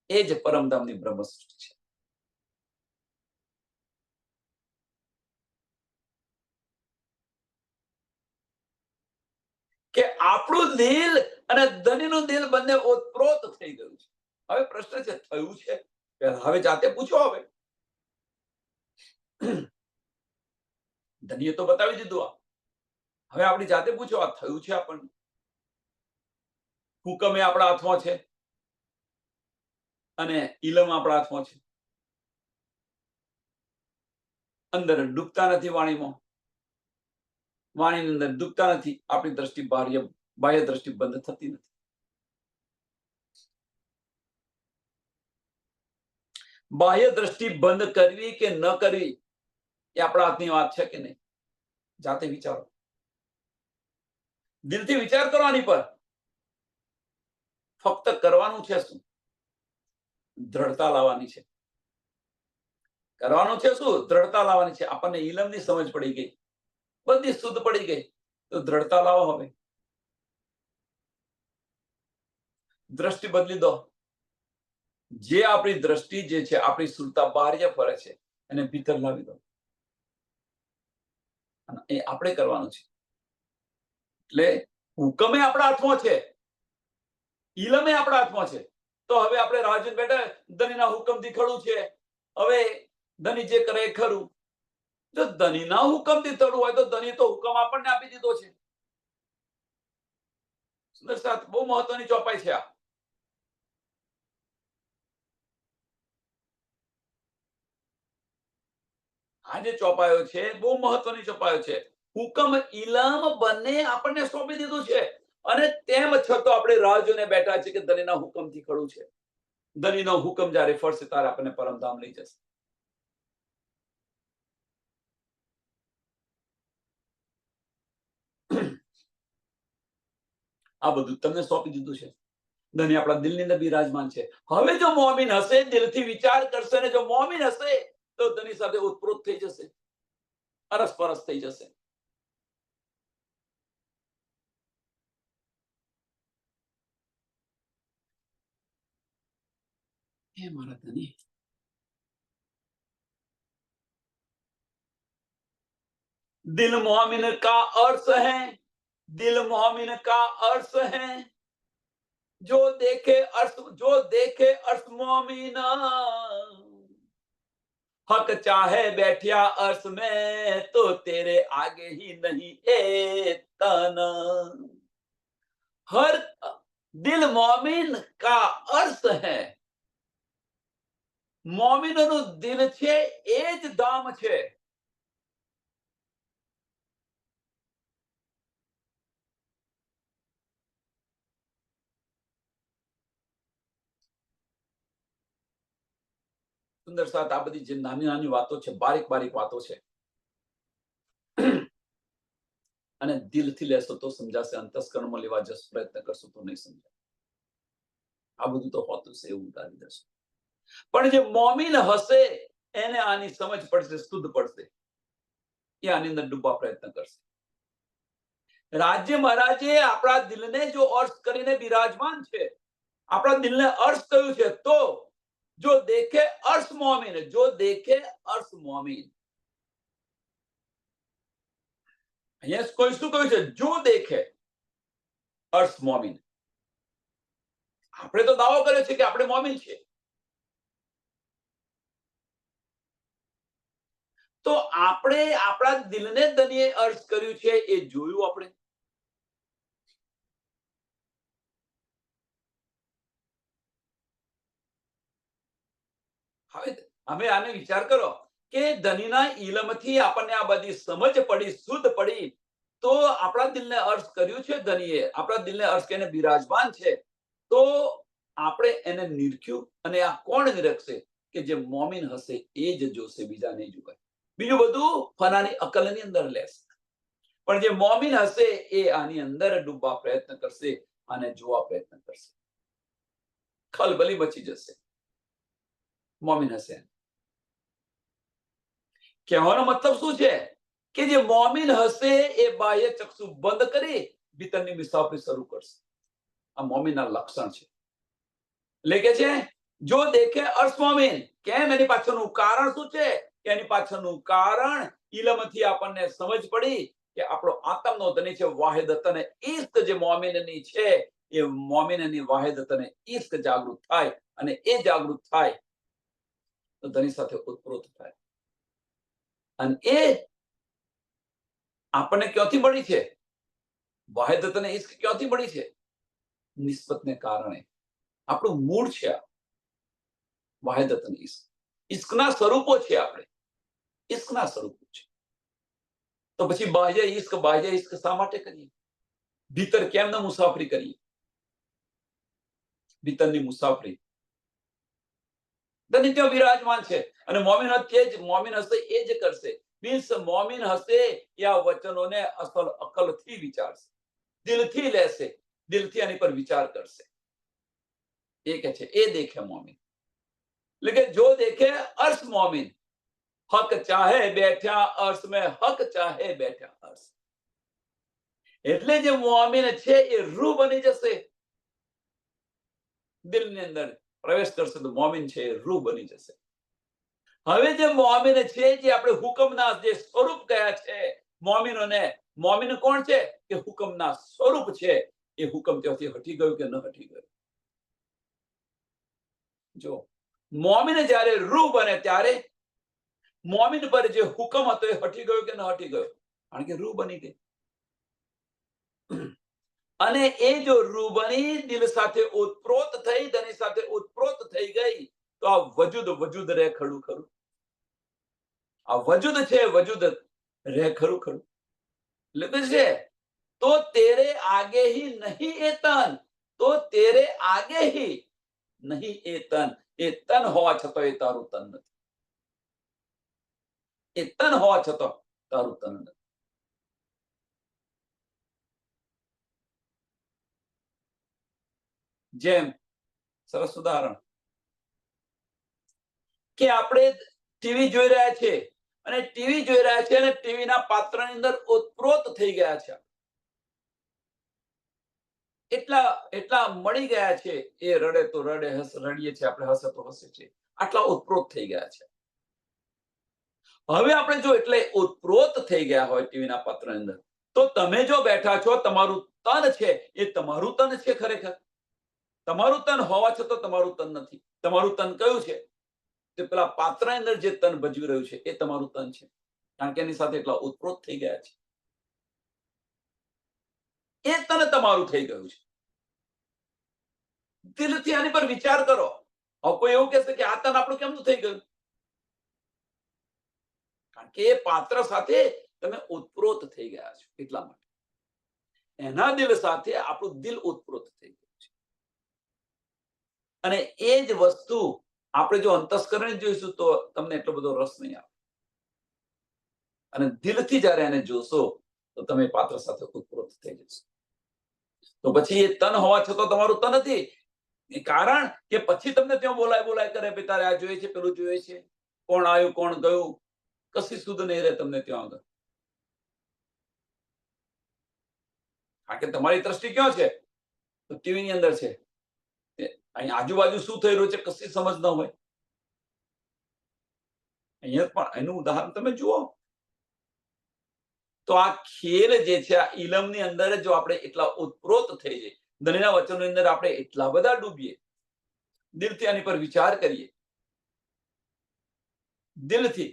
એ જ પરમધામની બ્રહ્મ સૃષ્ટિ છે. કે આપણું દિલ અને ધણીનું દિલ બંને ઓતપ્રોત થઈ ગયું છે. હવે પ્રશ્ન છે, થયું છે? હવે જાતે પૂછો. ધણીએ તો બતાવી દીધું. હવે આપણી જાતે પૂછો, આ થયું છે આપણને? હુકમ એ આપણા હાથમાં છે અને ઇલમ આપણા હાથમાં છે. અંદર ડૂબતા નથી વાણીમાં, વાણીની અંદર ડૂબતા નથી. આપણી દ્રષ્ટિ બાહ્ય દ્રષ્ટિ બંધ થતી નથી. બાહ્ય દ્રષ્ટિ બંધ કરવી કે ન કરવી એ આપણા હાથની વાત છે કે નહીં? જાતે વિચારો, દિલથી વિચાર કરવાની પર. ફક્ત કરવાનું છે શું? દ્રઢતા લાવવાની છે. કરવાનું છે શું? દ્રઢતા લાવવાની છે. આપણને ઇલમની સમજ પડી ગઈ, બધી શુદ્ધ પડી ગઈ, તો દ્રઢતા લાવો. હવે દ્રષ્ટિ બદલી દો. જે આપણી દ્રષ્ટિ જે છે, આપણી સુરતા બાહ્ય ફરે છે, એને ભીતર લાવી દો. એ આપણે કરવાનું છે. એટલે હુકમે આપણા હાથમાં છે, ઇલમે આપણા હાથમાં છે. તો હવે આપણે રાહ જોઈને બેઠા, ધણીના હુકમથી ખડું છે, હવે ધની જે કરે એ ખરું. જો ધનીના હુકમથી થયું હોય તો ધની તો હુકમ આપણને આપી દીધો છે. સુંદર સાથ, બહુ મહત્વની ચોપાઈ છે આ. આ જે ચોપાયો છે બહુ મહત્વની ચોપાયો છે. હુકમ ઇલમ બંને આપણને સોંપી દીધું છે, અને તેમ છતાં આપણે રાહ જોઈને બેઠા છે કે ધનીના હુકમથી ખરું છે. ધનીનો હુકમ જ્યારે ફરશે ત્યારે આપણને પરમધામ લઈ જશે. આ બધું તમને સોંપી દીધું છે. ધની આપણા દિલની અંદર બિરાજમાન છે. હવે જો મોમીન હશે, દિલથી વિચાર કરશે ને જો મોમીન હશે તો ધની સાથે ઉતપ્રોત થઈ જશે, અરસપરસ થઈ જશે. હે મારા ધની, दिल मोमिन का अर्थ है, दिल मोमिन का अर्थ है, जो देखे अर्थ मोमिना, हक चाहे बैठिया अर्थ में तो तेरे आगे ही नहीं ए तना. हर दिल मोमिन का अर्थ है. મોમિનોનું દિલ છે એ જ ધામ છે. સુંદર સાથ, આ બધી જે નાની નાની વાતો છે, બારીક બારીક વાતો છે, અને દિલથી લેશો તો સમજાશે, અંતસ્કરણમાં લેવા જશો પ્રયત્ન કરશો તો નહીં સમજાય. આ બધું તો હોતું છે, એવું ઉતારી દેશો. પણ જે મોમીન હશે એને આની સમજ પડશે, શુદ્ધ પડશે, એ આની અંદર ડૂબવા પ્રયત્ન કરશે. રાજ્ય મહારાજે આપણા દિલને જો અર્થ કરીને બિરાજમાન છે, આપણા દિલને અર્થ કહ્યું છે, તો જો દેખે अर्श मोमिन, जो देखे अर्श मोमिन. અહીંયા કોઈ શું કહ્યું છે? જો દેખે अर्श मोमिन. આપણે તો દાવો કર્યો છે કે આપણે મોમિન છીએ, તો આપણે આપણા દિલને ધનીએ અર્થ કર્યું છે એ જોયું આપણે. હવે અમે આને વિચાર કરો કે ધનીના ઇલમથી આપણને આ બધી સમજ પડી, શુદ્ધ પડી, તો આપણા દિલને અર્થ કર્યું છે ધનીએ, આપણા દિલને અર્થ કરીને બિરાજમાન છે, તો આપણે એને નિરખ્યું, અને આ કોણ નિરખશે? કે જે મોમિન હશે એ જ જોશે, બીજા નહીં જોવાય. બીજું બધું ફનાની અકલની અંદર લેશે, પણ જે મોમિન હશે એ આની અંદર ડૂબવા પ્રયત્ન કરશે અને જોવા પ્રયત્ન કરશે. ખલબલી મચી જશે મોમિન હશે. કહેવાનો મતલબ શું છે? કે જે મોમિન હશે એ બાહ્ય ચક્ષુ બંધ કરી ભીતરની મુસાફરી શરૂ કરશે. આ મોમિનના લક્ષણ છે. એટલે છે જો દેખે अर्श मोमिन. કેમ? એની પાછળનું કારણ શું છે? કે એની પાછળનું કારણ ઇલમથી આપણને સમજ પડી કે આપણો આત્મનો ધની છે વાહિદત અને ઈશ્ક જે મોમિનની છે, એ મોમિનની વાહિદત અને ઈશ્ક જાગૃત થાય, અને એ જાગૃત થાય તો ધની સાથે ઉતપ્રોત થાય. અને એ આપણને ક્યાંથી મળી છે? વાહિદત અને ઈશ્ક ક્યાંથી મળી છે? નિસ્બતને કારણે. આપણું મૂળ છે આ વાહિદત અને ઈશ્ક. ઈશ્કના સ્વરૂપો છે આપણે, ઈશ્કના સ્વરૂપો છે. તો પછી બાહ્ય ઈશ્ક શા માટે કરીએ? ભીતર કેમ ન મુસાફરી કરીએ? ભીતરની મુસાફરી ધની ત્યાં વિરાજમાન છે, અને મોમિન હશે એ જ કરશે. મીન્સ મોમિન હશે એ આ વચનોને અસલ અકલથી વિચારશે, દિલથી લેશે, દિલથી આની પર વિચાર કરશે. એ કે છે એ દેખે મોમિન. એટલે કે જો દેખે अर्श मोमिन, हक चाहे बैठा अर्श में, हक चाहे बैठा अर्श. એટલે જે મોમિન છે એ રૂહ બની જશે, દિલની અંદર પ્રવેશ કરશે તો મોમિન છે એ રૂહ બની જશે. હવે જે મોમિન છે, જે આપણે હુકમના જે સ્વરૂપ કયા છે મોમિનોને, મોમિન કોણ છે? કે હુકમના સ્વરૂપ છે. એ હુકમ ત્યાંથી હટી ગયું કે ન હટી ગયું? જો મોમીન જ્યારે રૂહ બને ત્યારે મોમીન પર જે હુકમ હતો એ હટી ગયો કે ન હટી ગયો? કારણ કે રૂહ બની ગઈ. અને એ જો રૂહ બની દિલ સાથે ઓતપ્રોત થઈ, તેની સાથે ઓતપ્રોત થઈ ગઈ, તો આ વજૂદ રહે ખડું ખરું. આ વજૂદ છે, વજૂદ રહે ખરું ખરું. લખ્યું છે, તો તેરે આગે હી નહીં એ તન, તો તેરે આગે હી નહીં એ તન. એ તન હોવા છતાં એ તારું તન નથી. એ તન હોવા છતાં તારું તન નથી. જેમ સરસ ઉદાહરણ કે આપણે ટીવી જોઈ રહ્યા છે, અને ટીવી જોઈ રહ્યા છે, અને ટીવીના પાત્રની અંદર ઓતપ્રોત થઈ ગયા છે. એટલા મળી ગયા છે. એ રડે તો રડે, રડીએ છીએ આપણે, હસે તો હસે છે. આટલા ઓતપ્રોત થઈ ગયા છે. હવે આપણે જો એટલે ઓતપ્રોત થઈ ગયા હોય ટીવીના પાત્રની અંદર, તો તમે જો બેઠા છો, તમારું તન છે એ તમારું તન છે ખરેખર? તમારું તન હોવા છતાં તમારું તન નથી. તમારું તન કયું છે? તે પેલા પાત્રની અંદર જે તન ભજવી રહ્યું છે એ તમારું તન છે. કારણ કે એની સાથે એટલા ઓતપ્રોત થઈ ગયા છે. એ તન તમારું થઈ ગયું છે. દિલથી આની પર વિચાર કરો. હવે કોઈ એવું કહેશે કે આ તન આપણું કેમનું થઈ ગયું? કારણ કે એ પાત્ર સાથે તમે ઓતપ્રોત થઈ ગયા છો એટલા માટે. એના દિલ સાથે આપણું દિલ ઓતપ્રોત થઈ ગયું છે. અને એ જ વસ્તુ આપણે જો અંતસ્કરણ જોઈશું તો તમને એટલો બધો રસ નહીં આવે. અને દિલથી જ્યારે એને જોશો તો તમે પાત્ર સાથે ઓતપ્રોત થઈ જશો. તો પછી એ તન હોવા છતાં તમારું તન નથી. કારણ કે પછી તમને ત્યાં બોલાય કરે, ભાઈ તારે આ જોઈએ છે, પેલું જોઈએ છે, કોણ આવ્યું, કોણ ગયું, કશી સુધ નહીં રહે તમને ત્યાં આગળ. કારણ કે તમારી દ્રષ્ટિ ક્યાં છે? તો ટીવી ની અંદર છે. અહીં આજુબાજુ શું થઈ રહ્યું છે કશી સમજ ન હોય. અહીંયા પણ એનું ઉદાહરણ તમે જુઓ. તો આ ખેલ જે છે, આ ઇલમની અંદર જો આપણે એટલા ઓતપ્રોત થઈ જઈએ, ધણીના વચનની અંદર આપણે એટલા બધા ડૂબીએ, દિલથી આની પર વિચાર કરીએ, દિલથી,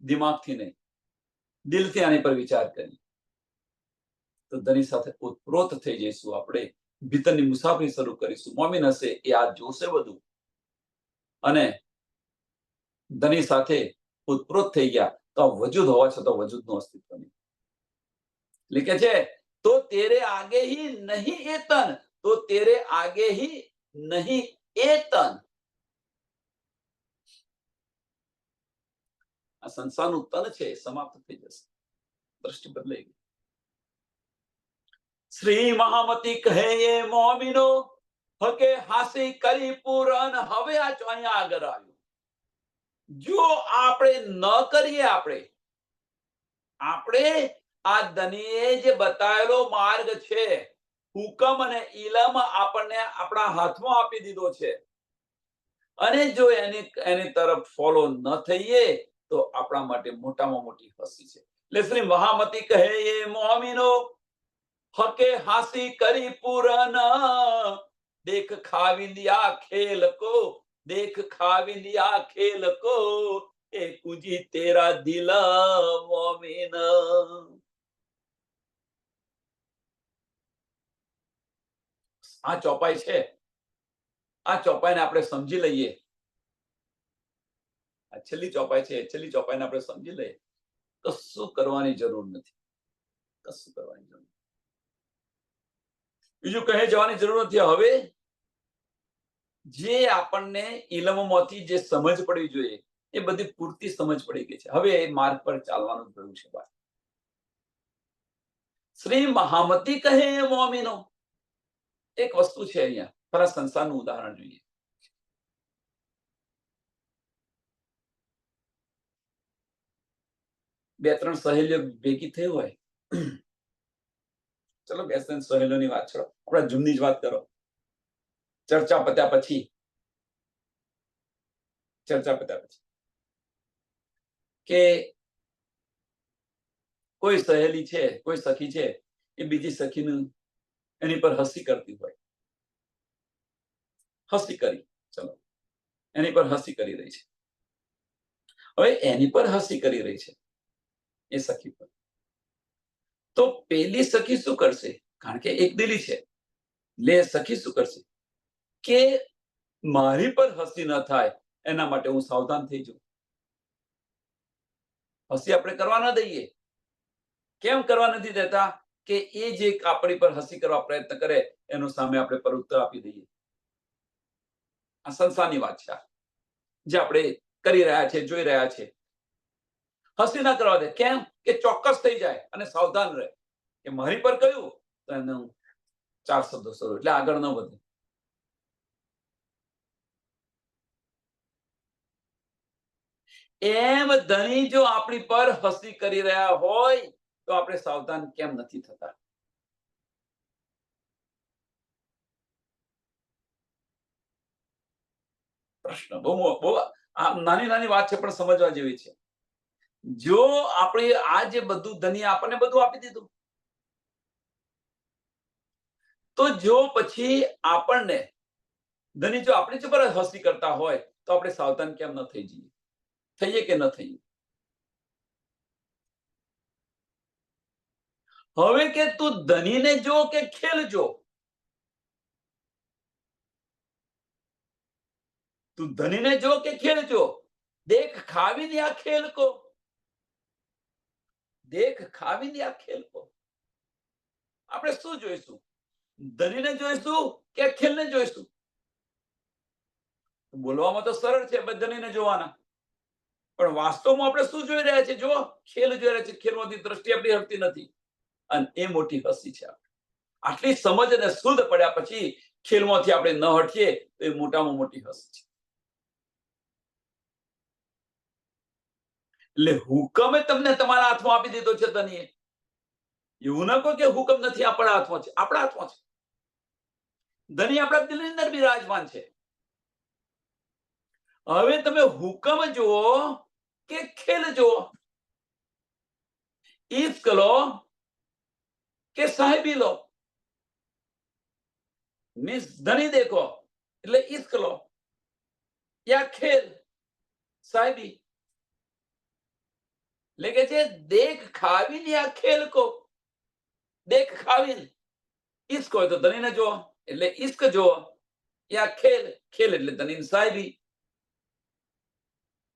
દિમાગથી નહીં, દિલથી આની પર વિચાર કરીએ, તો ધણી સાથે ઓતપ્રોત થઈ જઈશું. આપણે ભીતરની મુસાફરી શરૂ કરીશું. મોમીન હશે એ આ જોશે બધું, અને ધણી સાથે ઓતપ્રોત થઈ ગયા તો આ વજૂદ હોવા છતાં વજૂદનું અસ્તિત્વ નહીં. लिखे છે, તો તેરે આગે હી નહીં એ તન, તો તેરે આગે હી નહીં એ તન. આ સંસારનું તન છે એ સમાપ્ત થઈ જશે. દ્રષ્ટિ બદલાઈ ગઈ. શ્રી મહામતી કહે એ મોમીનો, હકે હાસી કરી પૂરન. હવે આ અહીંયા આગળ આવ્યું. જો આપણે ન કરીએ, આપણે આ ધનીએ જે બતાવેલો માર્ગ છે, હુકમ અને ઇલમ આપણને આપણા હાથમાં આપી દીધો છે, અને જો એની તરફ ફોલો ન થઈએ તો આપણા માટે મોટામાં મોટી હસી છે. એટલે શ્રી મહામતી કહે એ મોમીનો, હકે હાસી કરી પૂરન. દેખ ખાવી લિયા ખેલ કો, દેખ ખાવી લિયા ખેલ કો, એ કુજી તેરા દિલ મોમીન. આ ચોપાઈ છે. આ ચોપાઈને આપણે સમજી લઈએ. આ છેલ્લી ચોપાઈ છે. છેલ્લી ચોપાઈને આપણે સમજી લઈએ, કશું કરવાની જરૂર નથી. કશું કરવાની જરૂર, બીજું કહે જવાની જરૂર નથી. હવે જે આપણને ઇલમમાંથી જે સમજ પડવી જોઈએ એ બધી પૂરતી સમજ પડી ગઈ છે. હવે એ માર્ગ પર ચાલવાનું રહ્યું છે. શ્રી મહામતી કહે એ મોમીનો. એક વસ્તુ છે અહીંયા, ખરા સંસારનું ઉદાહરણ જોઈએ. બે ત્રણ સહેલીઓ ભેગી થઈ હોય, ચલો બે ત્રણ સહેલીઓની વાત છોડો, આપણા જૂની જ વાત કરો. ચર્ચા પત્યા પછી કે કોઈ સહેલી છે, કોઈ સખી છે, એ બીજી સખીનું એની પર હસી કરતી હોય. હસી કરી, ચલો એની પર હસી કરી રહી છે. હવે એની પર હસી કરી રહી છે એ સખી પર. તો પેલી સખી શું કરશે? કારણ કે એક દિલી છે, એટલે સખી શું કરશે કે મારી પર હસી ન થાય એના માટે હું સાવધાન થઈ જાઉં. હસી આપણે કરવા ન દઈએ. કેમ કરવા નથી દેતા? કે એ જે આપણી પર હસી કરવા પ્રયત્ન કરે એનો સામે આપણે પ્રત્યુત્તર આપી દઈએ. આ સંસારની વાત છે, જે આપણે કરી રહ્યા છે, જોઈ રહ્યા છે. હસી ના કરવા દે. કેમ? કે ચોક્કસ થઈ જાય અને સાવધાન રહે કે મારી પર કયું તો એને હું 4 શબ્દો સરું એટલે આગળ ન વધે. એમ ધણી જો આપણી પર હસી કરી રહ્યા હોય તો આપણે સાવધાન કેમ નથી થતા? પ્રશ્ન બહુ આ નાની નાની વાત છે પણ સમજવા જેવી છે. જો આપણે આ જે બધું ધણી આપણને બધું આપી દીધું, તો જો પછી આપણને ધણી જો આપણી પર હસી કરતા હોય તો આપણે સાવધાન કેમ ન થઈ જઈએ? થઈએ કે ન થઈએ? હવે કે તું ધનીને જો કે ખેલ જો, તું ધનીને જો કે ખેલ જો, દેખ ખાવીને આ ખેલ કો, દેખ ખાવીને આ ખેલ કો. આપણે શું જોઈશું? ધનીને જોઈશું કે ખેલને જોઈશું? બોલવામાં તો સરળ છે ધનીને જોવાના, પણ વાસ્તવમાં આપણે શું જોઈ રહ્યા છીએ? જો ખેલ જોઈ રહ્યા છીએ, ખેલમાંથી દ્રષ્ટિ આપણી હટતી નથી અને એ મોટી હસી છે. આટલી સમજ અને શુદ્ધ પડ્યા પછી ખેલમાંથી આપણે ન હટીએ તો એ મોટામાં મોટી હસી છે. એટલે હુકમે તમને તમારા હાથમાં આપી દીધો છે ધનીએ. એવું ના કહો કે હુકમ નથી આપણા હાથમાં છે. આપણા હાથમાં છે. ધની આપણા દિલની અંદર બિરાજમાન છે. હવે તમે હુકમ જુઓ કે ખેલ જુઓ, ઇશ્ક લો કે સાહેબી લો. મીન્સ ધની દેખો એટલે ઇશ્ક લો, યા ખેલ સાહેબી. એટલે છે દેખ ખાવીને આ ખેલ કો, દેખ ખાવીને. ઇશ્ક હોય તો ધનીને જુઓ એટલે ઇશ્ક જુઓ, યા ખેલ ખેલ એટલે ધની સાહેબી.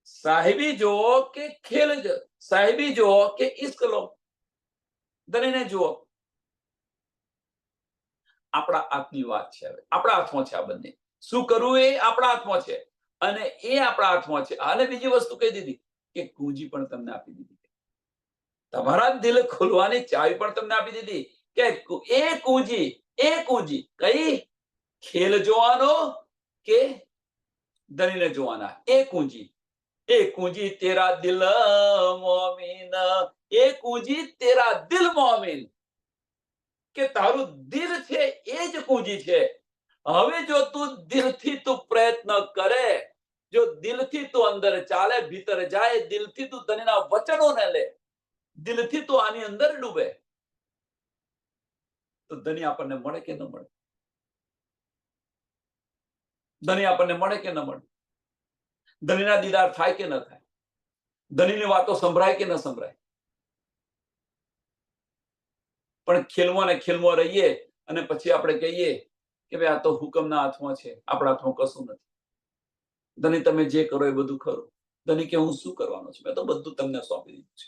સાહેબી જુઓ કે ખેલ, સાહેબી જુઓ કે ઇશ્ક લો, ધનીને જુઓ. આપણા હાથની વાત છે. હવે આપણા હાથમાં છે આ બંને. શું કરવું એ આપણા હાથમાં છે અને એ આપણા હાથમાં છે. અને બીજી વસ્તુ કહી દીધી કે કુંજી પણ તમને આપી દીધી. તમારા દિલ ખોલવાની ચાવી પણ તમને આપી દીધી કે એ કુંજી કઈ? ખેલ જોવાનો કે ધનીને જોવાના? એ કુંજી તેરા દિલ મોમીન, એ કુંજી તેરા દિલ મોમીન. કે તારું દિલ છે એ જ કુંજી છે. હવે જો તું દિલથી તું પ્રયત્ન કરે, જો દિલથી તું અંદર ચાલે, ભીતર જાય, દિલથી તું ધનીના વચનોને લે, દિલથી તું આની અંદર ડૂબે, તો ધની આપણને મળે કે ન મળે? ધની આપણને મળે કે ન મળે? ધનીના દીદાર થાય કે ન થાય? ધનીની વાતો સંભળાય કે ન સંભળાય? પણ ખેલમાં ને ખેલમાં રહીએ અને પછી આપણે કહીએ કે ભાઈ આ તો હુકમના હાથમાં છે, આપણા હાથમાં કશું નથી. ધની તમે જે કરો એ બધું ખરું. ધની કે હું શું કરવાનો છું? મેં તો બધું તમને સોંપી દીધું છે.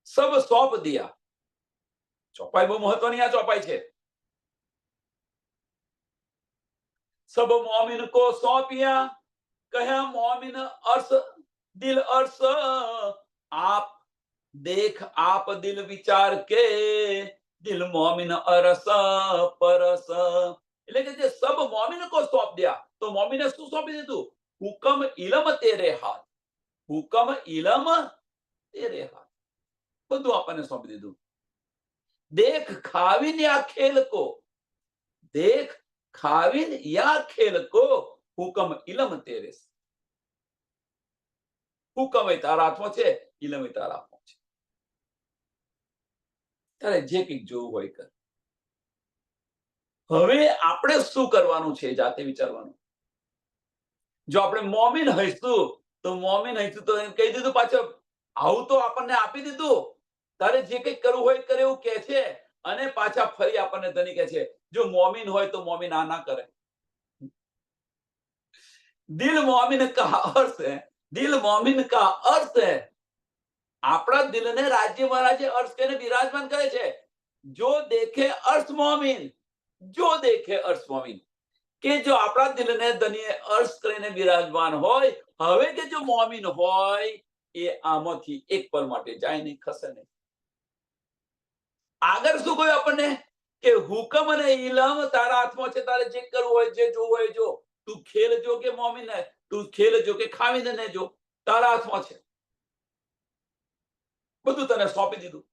સબ સોંપ દિયા. ચોપાઈ બહુ મહત્વની આ ચોપાઈ છે. સબ મોમિન કો સોંપિયા, કહ્યા મોમિન અર્સ દિલ અર્સ, આપ દેખ આપ દિલ વિચાર કે, દિલ મોમિન અરસ પરસ. એટલે કે જે સબ મોમિન કો સોંપ દિયા, તો મોમિને શું સોંપી દીધું? હુકમ ઇલમ તેરે હાથ, હુકમ ઇલમ તેરે હાથ. બધું આપણને સોંપી દીધું. દેખ ખાવીને આ ખેલ કો, દેખ ખાવીને યા ખેલ કો, હુકમ ઇલમ તેરે. હુકમ એ તારા હાથમાં છે, ઇલમ એ તારા હાથમાં છે. તારે જે કંઈક જોવું હોય કર. હવે આપણે શું કરવાનું છે જાતે વિચારવાનું. જો આપણે મોમીન હઈશું તો એમ કહી દીધું પાછળ, આવું તો આપણને આપી દીધું, તારે જે કંઈ કરવું હોય કરે એવું કહે છે, અને પાછા ફરી આપણને ધની કહે છે. જો મોમીન હોય તો મોમીન આ ના કરે. દિલ મોમીન કા અર્થ હે, દિલ મોમીન કા અર્થ હે, આપણા દિલને રાજ્ય મહારાજે અર્થ કરીને બિરાજમાન કરે છે. જો દેખે અર્થ મોમીન, જો દેખે અર્થ મોમીન, કે જો આપણા દિલને ધનીએ અર્થ કરીને બિરાજમાન હોય, હવે કે જો મોમીન હોય એ આમાંથી એક પલ માટે જાય નહીં, ખસે નહીં. આગળ શું કહ્યું આપણને? કે હુકમ અને ઇલમ તારા હાથમાં છે, તારે જે કરવું હોય, જે જોવું હોય જો. તું ખેલ જો કે મોમીન હે, તું ખેલ જો કે ખાવીને જો, તારા હાથમાં છે. બધું તને સોંપી દીધું.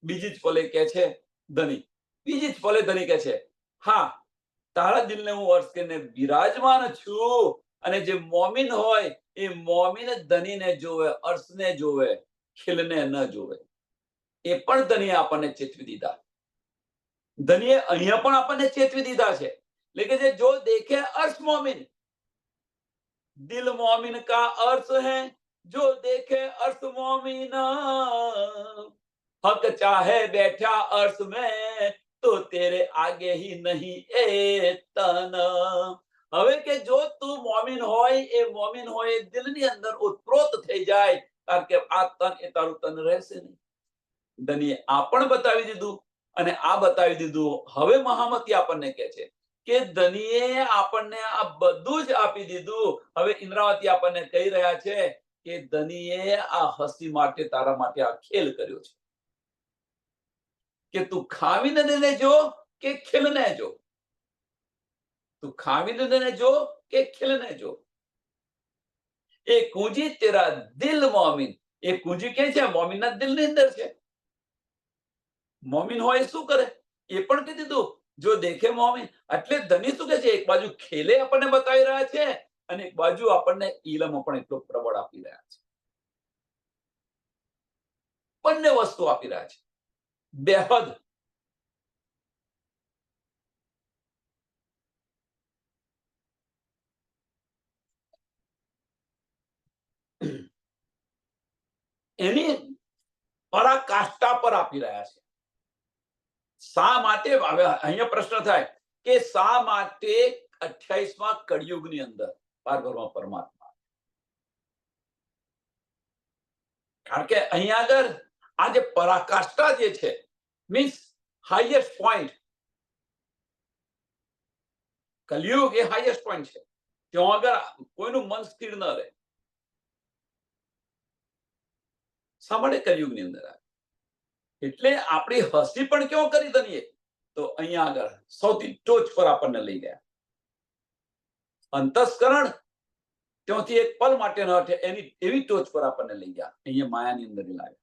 બીજી જ પલે કે છે ધની, બીજી જ પલે ધની કે છે, હા, તારા દિલને હું અર્થ કરીને બિરાજમાન છું, અને જે મોમીન હોય એ મોમીન ધનીને જોવે, અર્થને જોવે, ખીલને ન જોવે. એ પણ ધનીએ આપણને ચેતવી દીધા. ધનીએ અહીંયા પણ આપણને ચેતવી દીધા છે. એટલે કે જો દેખે અર્થ મોમીન, દિલ મોમીન કા અર્થ હે, જો દેખે અર્થ મોમીન, હક ચાહે બેઠા અર્થ में તો તેરે આગે ही नहीं એ તન. હવે કે જો તું મોમીન હોય, એ મોમીન હોય એ દિલની અંદર ઉત્પ્રોત થઈ જાય, કારણ કે આ તન એ તારું તન રહેશે નહીં. ધનીએ આ પણ બતાવી દીધું, અને આ બતાવી દીધું. હવે મહામતી આપણને કહે છે કે ધનીએ આપણને આ બધું જ આપી દીધું. હવે ઇન્દ્રાવતી આપણને કહી રહ્યા છે કે ધનીએ આ હસ્તી માટે, તારા માટે આ ખેલ કર્યો છે, કે તું ખાવીને જો કે ખીલને જો, તું ખાવીને જો કે ખીલને જો. એ કુંજી તેરા દિલ મોમીન, એ કુંજી કે છે મોમીનના દિલની અંદર છે. મોમીન હોય શું કરે એ પણ કહી દીધું. જો દેખે મોમીન, એટલે ધની શું કે છે, એક બાજુ ખેલે આપણને બતાવી રહ્યા છે, અને એક બાજુ આપણને ઇલમ પણ એટલો પ્રબળ આપી રહ્યા છે. બંને વસ્તુ આપી રહ્યા છે, બેહદ. એની પરાકાષ્ઠા પર આપી રહ્યા છે. શા માટે? હવે અહીંયા પ્રશ્ન થાય કે શા માટે 28મા કળિયુગની અંદર પારબ્રહ્મ પરમાત્મા? કારણ કે અહીંયા આગળ આ જે પરાકાષ્ઠા જે છે, મીન્સ હાઈએસ્ટ પોઈન્ટ, કલયુગ એ હાઈએસ્ટ પોઈન્ટ છે. ત્યાં આગળ કોઈનું મન સ્થિર ન રહે. શા માટે કલયુગની અંદર આવે? એટલે આપણી હસ્તી પણ કેવો કરી ધનીએ? તો અહીંયા આગળ સૌથી ટોચ પર આપણને લઈ ગયા. અંતસ્કરણ ત્યાંથી એક પલ માટે ન હટે, એની એવી ટોચ પર આપણને લઈ ગયા. અહીંયા માયાની અંદર લાવ્યા.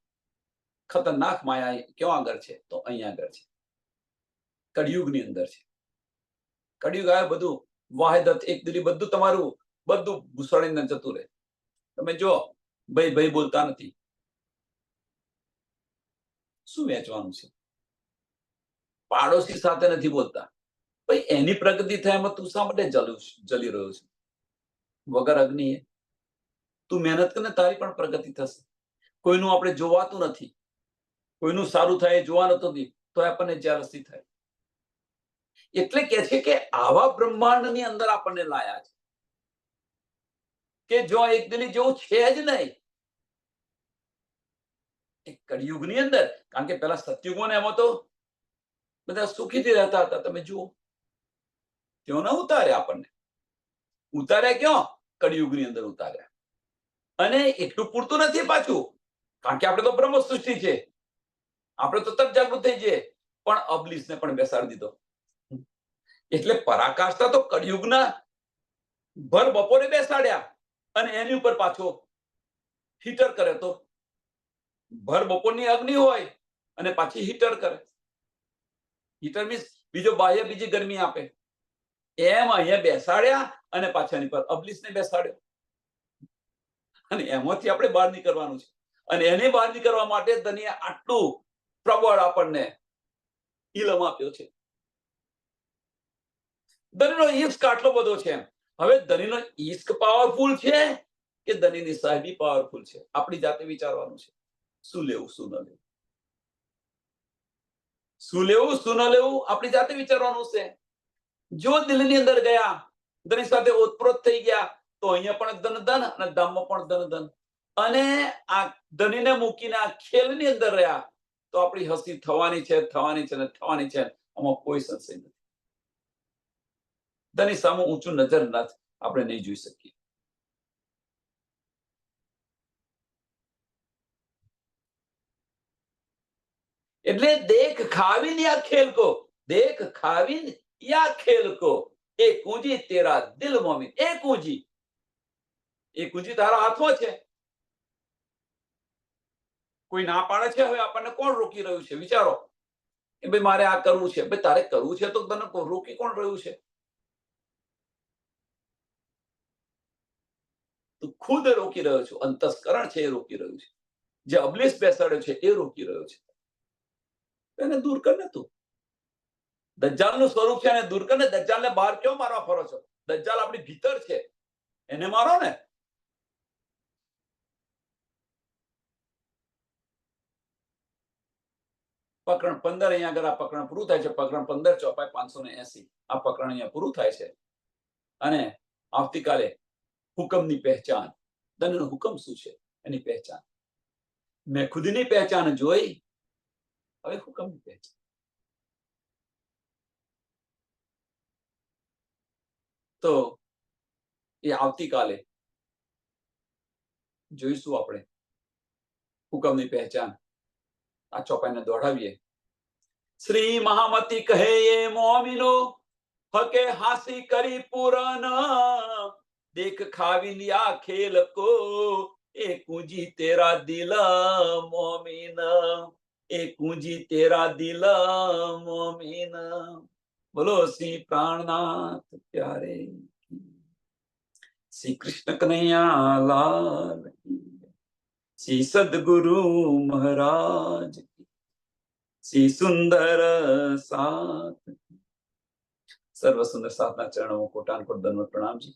ખતરનાક માયા ક્યાં આગળ છે? તો અહીંયા આગળ છે, કળિયુગની અંદર છે. કળિયુગ આવે બધું વાહિદત એક દિલી, બધું તમારું બધું ભૂસાડીને જતું રહે. તમે જો ભાઈ ભાઈ બોલતા નથી, શું વેચવાનું છે? પાડોશી સાથે નથી બોલતા, ભાઈ એની પ્રગતિ થાય એમાં તું શા માટે જલી રહ્યો છે? વગર અગ્નિએ તું મહેનત કરીને તારી પણ પ્રગતિ થશે. કોઈનું આપણે જોવાતું નથી, કોઈનું સારું થાય જોવા નથી, તો આપણને જેલસી થાય. એટલે કે છે કે આવા બ્રહ્માંડની અંદર આપણને લાયા છે કે જો એક દિલી જેવું છે જ નહીં. કળિયુગની અંદર, કારણ કે પેલા સતયુગોને એમાં તો બધા સુખીથી રહેતા હતા. તમે જુઓ, તેઓ ન ઉતાર્યા આપણને. ઉતાર્યા ક્યાં? કળિયુગની અંદર ઉતાર્યા. અને એટલું પૂરતું નથી પાછું, કારણ કે આપણે તો બ્રહ્મ સૃષ્ટિ છે, આપણે તો તરત જાગૃત થઈ જઈએ, પણ અબલીસને પણ બેસાડી દીધો. એટલે પરાકાષ્ઠા તો કળિયુગના ભર બપોરે બેસાડ્યા, અને એની ઉપર પાછો હીટર કરે. તો ભર બપોરની અગ્નિ હોય અને પાછી હીટર કરે. હીટર મીન્સ બીજો બાહ્ય બીજી ગરમી આપે. એમ અહીંયા બેસાડ્યા અને પાછા એની પર અબલીસને બેસાડ્યો, અને એમાંથી આપણે બહાર નીકળવાનું છે. અને એને બહાર નીકળવા માટે ધનીએ આટલું પ્રબળ આપણને ઇલમ આપ્યો છે. ધનીનો ઈશ્ક આટલો બધો છે. હવે ધનીનો ઈશ્ક પાવરફુલ છે કે ધનીની સાહેબી પાવરફુલ છે? આપણી જાતે વિચારવાનું છે. શું લેવું શું ન લેવું, શું લેવું શું ન લેવું આપણી જાતે વિચારવાનું છે. જો દિલની અંદર ગયા, ધની સાથે ઓતપ્રોત થઈ ગયા, તો અહીંયા પણ ધન ધન અને ધામમાં પણ ધન ધન. અને આ ધનીને મૂકીને આ ખેલની અંદર રહ્યા, તો આપણી હસી થવાની છે થવાની છે ને થવાની છે. આમાં કોઈ સંશય નથી. ધની સામે ઊંચું નજર નથી આપણે નહીં જોઈ શકીએ. એટલે દેખ ખાવીને યા ખેલ કો, દેખ ખાવીને યા ખેલ કો, એ કુંજી તેરા દિલ મોમીન. એ કુંજી તારા હાથમાં છે. કોઈ ના પાડે છે, હવે આપણને કોણ રોકી રહ્યું છે? વિચારો કે ભાઈ મારે આ કરવું છે. ભાઈ તારે કરવું છે તો તને રોકી કોણ રહ્યું છે? તું ખુદ રોકી રહ્યો છું. અંતસ્કરણ છે એ રોકી રહ્યું છે. જે અબલીસ બેસાડ્યો છે એ રોકી રહ્યો છે. એને દૂર કર ને તું. દજ્જાલનું સ્વરૂપ છે એને દૂર કર ને. દજ્જાલને બહાર કેમ મારવા ફરો છો? દજ્જાલ આપણી ભીતર છે, એને મારો ને. પ્રકરણ 15 અહીંયા આગળ આ પ્રકરણ પૂરું થાય છે. પ્રકરણ 15 ચોપાઈ 580. આ પ્રકરણ અહીંયા પૂરું થાય છે. અને આવતીકાલે હુકમની પહેચાન. ધનનો હુકમ શું છે એની પહેચાન. મેં ખુદની પહેચાન જોઈ, હવે હુકમની પહેચાન. તો એ આવતીકાલે જોઈશું આપણે હુકમની પહેચાન. આ ચોપાઈને દોડાવીએ. શ્રી મહામતી કહે એ મોમિનો, હકે હાસી કરી પૂરન, દેખ ખાવી लिया ખેલ કો, એ કુંજી તેરા દિલ મોમિન, એ કુંજી તેરા દિલ મોમિન. બોલો શ્રી પ્રાણનાથ પ્યારે, શ્રી કૃષ્ણ કનૈયા લાલ, શ્રી સદગુરુ મહારાજ, શ્રી સુંદર સાથ. સર્વ સુંદર સાધના ચरणों में कोटान कोट दंडवत प्रणाम जी.